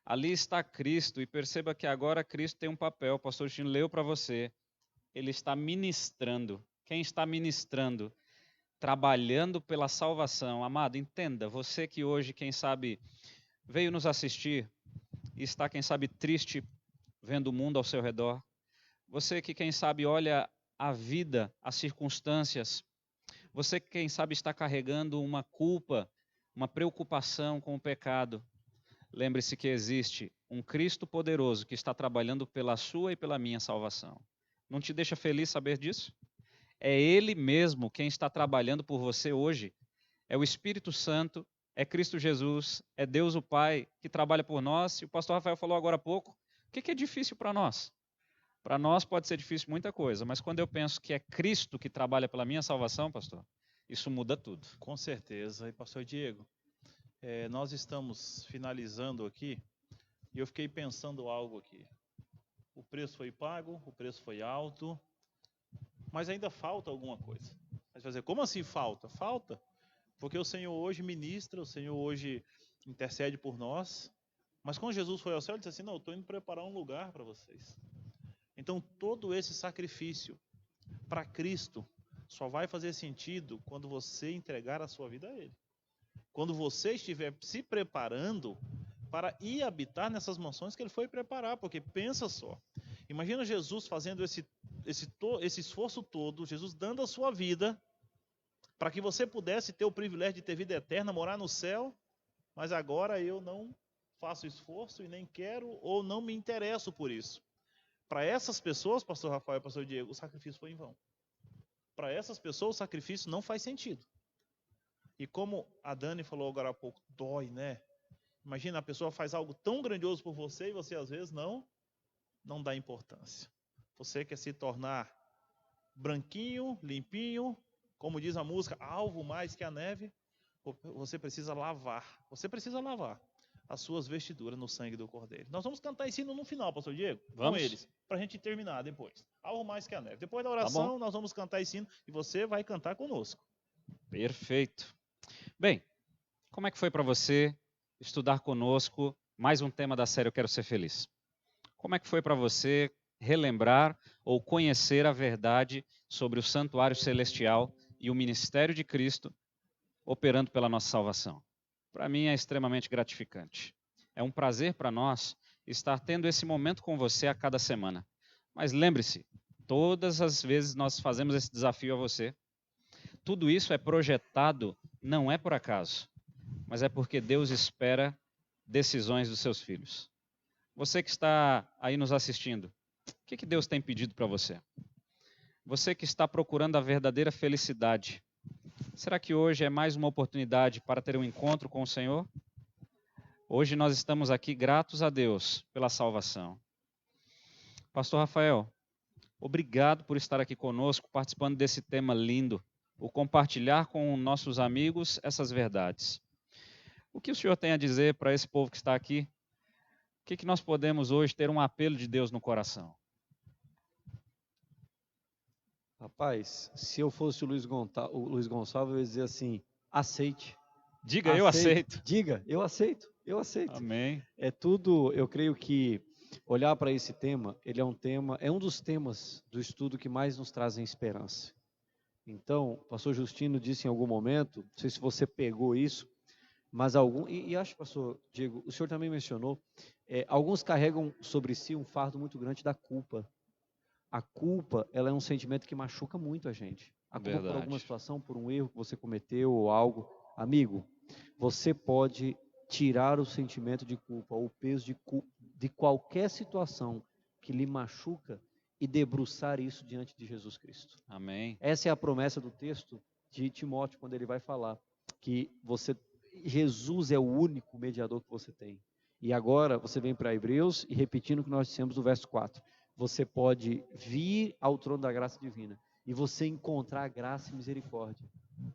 Ali está Cristo, e perceba que agora Cristo tem um papel, o pastor Justino leu para você. Ele está ministrando. Quem está ministrando? Trabalhando pela salvação. Amado, entenda, você que hoje, quem sabe, veio nos assistir e está, quem sabe, triste vendo o mundo ao seu redor. Você que, quem sabe, olha a vida, as circunstâncias. Você que, quem sabe, está carregando uma culpa, uma preocupação com o pecado. Lembre-se que existe um Cristo poderoso que está trabalhando pela sua e pela minha salvação. Não te deixa feliz saber disso? É Ele mesmo quem está trabalhando por você hoje. É o Espírito Santo, é Cristo Jesus, é Deus o Pai que trabalha por nós. E o pastor Rafael falou agora há pouco, o que é difícil para nós? Para nós pode ser difícil muita coisa, mas quando eu penso que é Cristo que trabalha pela minha salvação, pastor, isso muda tudo. Com certeza. E pastor Diego, nós estamos finalizando aqui e eu fiquei pensando algo aqui. O preço foi pago, o preço foi alto, mas ainda falta alguma coisa. Mas vai dizer, como assim falta? Falta, porque o Senhor hoje ministra, o Senhor hoje intercede por nós, mas quando Jesus foi ao céu, ele disse assim, não, eu estou indo preparar um lugar para vocês. Então todo esse sacrifício para Cristo só vai fazer sentido quando você entregar a sua vida a Ele. Quando você estiver se preparando para ir habitar nessas mansões que Ele foi preparar, porque pensa só, imagina Jesus fazendo esse esforço todo, Jesus dando a sua vida, para que você pudesse ter o privilégio de ter vida eterna, morar no céu, mas agora eu não faço esforço e nem quero ou não me interesso por isso. Para essas pessoas, pastor Rafael e pastor Diego, o sacrifício foi em vão. Para essas pessoas o sacrifício não faz sentido. E como a Dani falou agora há pouco, dói, né? Imagina, a pessoa faz algo tão grandioso por você e você às vezes não dá importância. Você quer se tornar branquinho, limpinho, como diz a música, alvo mais que a neve, você precisa lavar as suas vestiduras no sangue do Cordeiro. Nós vamos cantar esse hino no final, pastor Diego, Vamos. com eles, para a gente terminar depois. Alvo mais que a neve. Depois da oração, nós vamos cantar esse hino e você vai cantar conosco. Perfeito. Bem, como é que foi para você estudar conosco mais um tema da série Eu Quero Ser Feliz? Como é que foi para você relembrar ou conhecer a verdade sobre o santuário celestial e o ministério de Cristo operando pela nossa salvação? Para mim é extremamente gratificante. É um prazer para nós estar tendo esse momento com você a cada semana. Mas lembre-se, todas as vezes nós fazemos esse desafio a você. Tudo isso é projetado, não é por acaso, mas é porque Deus espera decisões dos seus filhos. Você que está aí nos assistindo, o que Deus tem pedido para você? Você que está procurando a verdadeira felicidade, será que hoje é mais uma oportunidade para ter um encontro com o Senhor? Hoje nós estamos aqui gratos a Deus pela salvação. Pastor Rafael, obrigado por estar aqui conosco, participando desse tema lindo, o compartilhar com nossos amigos essas verdades. O que o senhor tem a dizer para esse povo que está aqui? O que nós podemos hoje ter um apelo de Deus no coração? Rapaz, se eu fosse o Luiz Gonçalves, eu ia dizer assim, aceite. Diga, eu aceito. Diga, eu aceito. Amém. É tudo, eu creio que olhar para esse tema, ele é um dos temas do estudo que mais nos trazem esperança. Então, o pastor Justino disse em algum momento, não sei se você pegou isso, mas e acho, pastor Diego, o senhor também mencionou, alguns carregam sobre si um fardo muito grande da culpa. A culpa, ela é um sentimento que machuca muito a gente. A culpa por alguma situação, por um erro que você cometeu ou algo. Amigo, você pode tirar o sentimento de culpa, ou o peso de qualquer situação que lhe machuca e debruçar isso diante de Jesus Cristo. Amém. Essa é a promessa do texto de Timóteo, quando ele vai falar que Jesus é o único mediador que você tem. E agora você vem para Hebreus e repetindo o que nós dissemos no verso 4. Você pode vir ao trono da graça divina e você encontrar graça e misericórdia.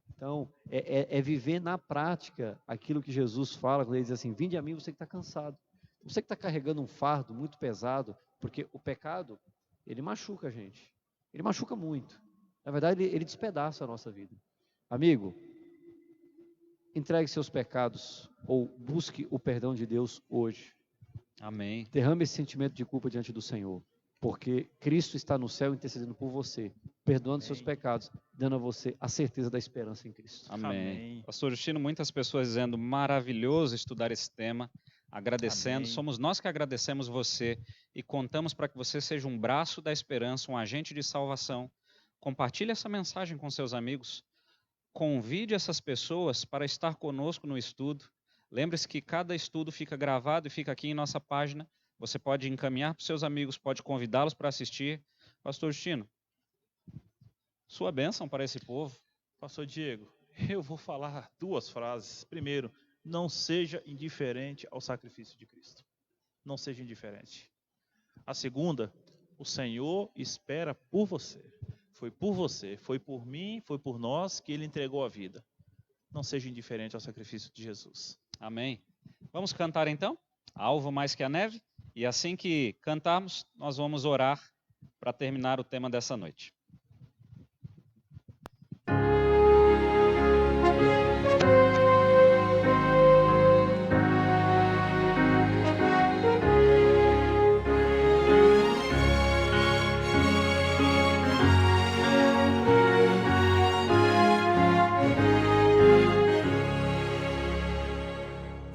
Então, é viver na prática aquilo que Jesus fala, quando ele diz assim, vinde a mim você que está cansado. Você que está carregando um fardo muito pesado, porque o pecado, ele machuca a gente. Ele machuca muito. Na verdade, ele despedaça a nossa vida. Amigo, entregue seus pecados ou busque o perdão de Deus hoje. Amém. Derrame esse sentimento de culpa diante do Senhor, porque Cristo está no céu intercedendo por você, perdoando seus pecados, dando a você a certeza da esperança em Cristo. Amém. Amém. Pastor Justino, muitas pessoas dizendo maravilhoso estudar esse tema, agradecendo. Amém. Somos nós que agradecemos você e contamos para que você seja um braço da esperança, um agente de salvação. Compartilhe essa mensagem com seus amigos. Convide essas pessoas para estar conosco no estudo. Lembre-se que cada estudo fica gravado e fica aqui em nossa página. Você pode encaminhar para os seus amigos, pode convidá-los para assistir. Pastor Justino, sua bênção para esse povo. Pastor Diego, eu vou falar 2 frases. Primeiro, não seja indiferente ao sacrifício de Cristo. Não seja indiferente. A segunda, o Senhor espera por você. Foi por você, foi por mim, foi por nós que Ele entregou a vida. Não seja indiferente ao sacrifício de Jesus. Amém. Vamos cantar então? Alvo mais que a neve. E assim que cantarmos, nós vamos orar para terminar o tema dessa noite.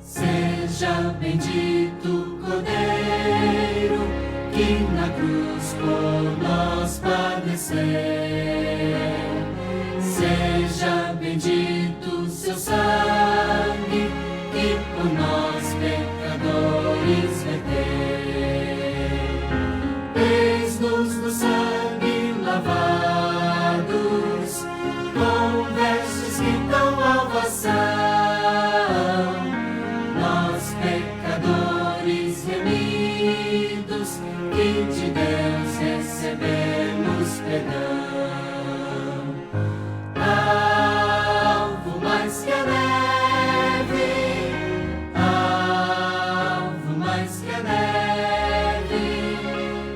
Seja bendito o Cordeiro que na cruz por nós padeceu. Seja bendito seu sangue que por nós pecadores verteu. Eis-nos no sangue lavados, com vestes que dão alvação. Nós pecadores remidos, que de Deus recebemos perdão. Alvo mais que a neve, alvo mais que a neve,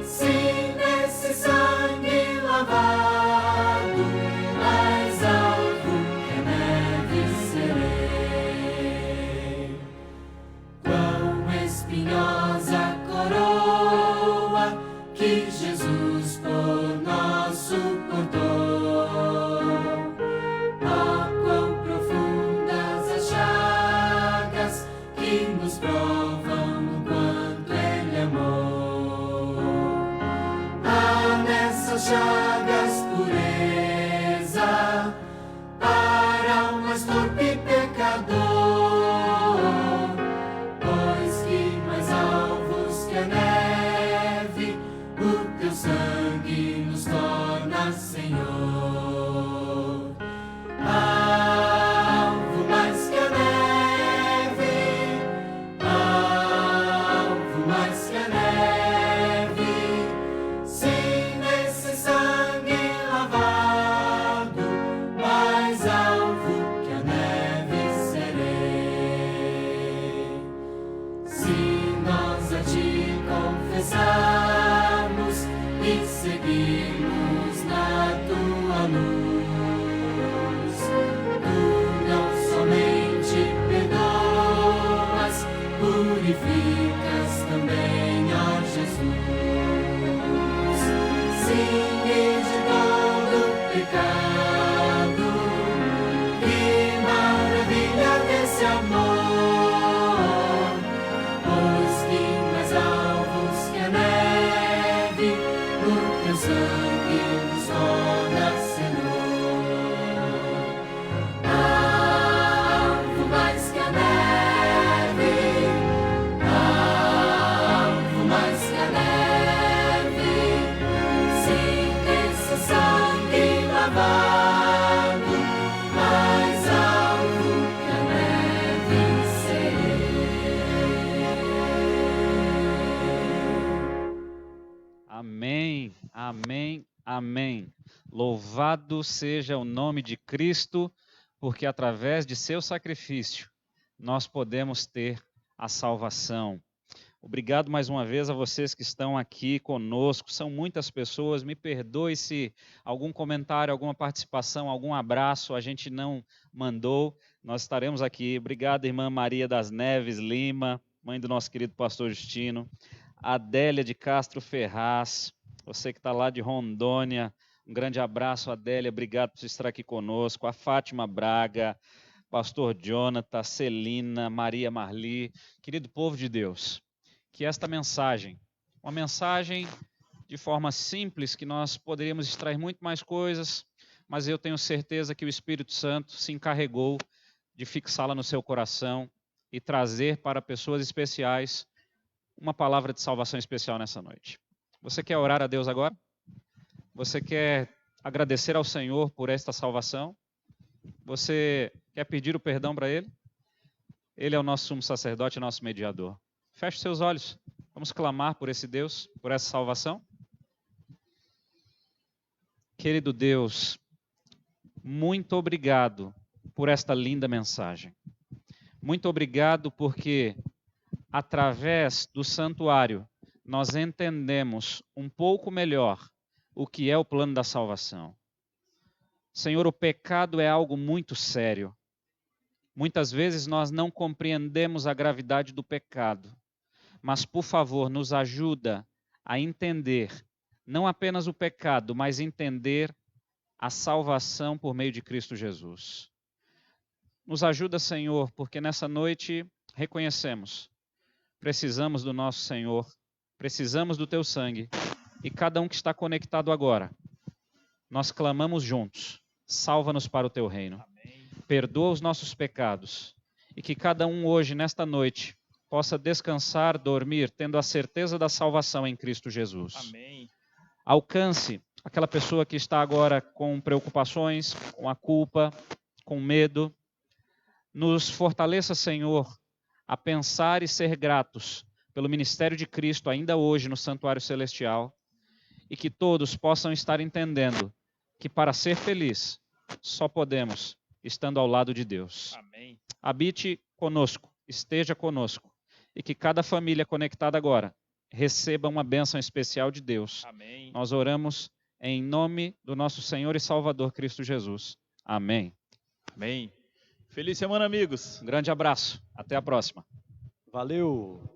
sim, nesse sangue lavado, mais alvo que a neve serei. Quão espinhosa coroa que Jesus por nós suportou. Oh, quão profundas as chagas que nos provam o quanto Ele amou. Há nessas chagas pureza para o mais torpe pecador, pois que mais alvos que a neve, o teu sangue nos torna, Senhor. Alvo mais que a neve, alvo mais que a neve, sim, nesse sangue lavado, mais alvo que a neve serei. Se nós a te confessarmos e seguirmos na tua luz, tu não somente perdoas, purificas também, ó Jesus. Sim, e de todo pecado, que maravilha desse amor, pois que mais alvos que a neve, o teu sangue nos torna, Senhor. Alvo mais que a neve, alvo mais que a neve, Amém, amém, amém. Louvado seja o nome de Cristo, porque através de seu sacrifício nós podemos ter a salvação. Obrigado mais uma vez a vocês que estão aqui conosco. São muitas pessoas. Me perdoe se algum comentário, alguma participação, algum abraço a gente não mandou. Nós estaremos aqui. Obrigado, irmã Maria das Neves Lima, mãe do nosso querido pastor Justino. Adélia de Castro Ferraz, você que está lá de Rondônia. Um grande abraço, Adélia. Obrigado por estar aqui conosco. A Fátima Braga, pastor Jonathan, Celina, Maria Marli. Querido povo de Deus, que esta mensagem, uma mensagem de forma simples, que nós poderíamos extrair muito mais coisas, mas eu tenho certeza que o Espírito Santo se encarregou de fixá-la no seu coração e trazer para pessoas especiais uma palavra de salvação especial nessa noite. Você quer orar a Deus agora? Você quer agradecer ao Senhor por esta salvação? Você quer pedir o perdão para Ele? Ele é o nosso sumo sacerdote, nosso mediador. Feche seus olhos. Vamos clamar por esse Deus, por essa salvação. Querido Deus, muito obrigado por esta linda mensagem. Muito obrigado porque, através do santuário, nós entendemos um pouco melhor o que é o plano da salvação. Senhor, o pecado é algo muito sério. Muitas vezes nós não compreendemos a gravidade do pecado. Mas, por favor, nos ajuda a entender não apenas o pecado, mas entender a salvação por meio de Cristo Jesus. Nos ajuda, Senhor, porque nessa noite reconhecemos, precisamos do nosso Senhor, precisamos do Teu sangue, e cada um que está conectado agora, nós clamamos juntos, salva-nos para o Teu reino. Amém. Perdoa os nossos pecados, e que cada um hoje, nesta noite, possa descansar, dormir, tendo a certeza da salvação em Cristo Jesus. Amém. Alcance aquela pessoa que está agora com preocupações, com a culpa, com medo. Nos fortaleça, Senhor, a pensar e ser gratos pelo ministério de Cristo ainda hoje no Santuário Celestial, e que todos possam estar entendendo que para ser feliz só podemos estando ao lado de Deus. Amém. Habite conosco, esteja conosco. E que cada família conectada agora receba uma bênção especial de Deus. Amém. Nós oramos em nome do nosso Senhor e Salvador Cristo Jesus. Amém. Amém. Feliz semana, amigos. Um grande abraço. Até a próxima. Valeu!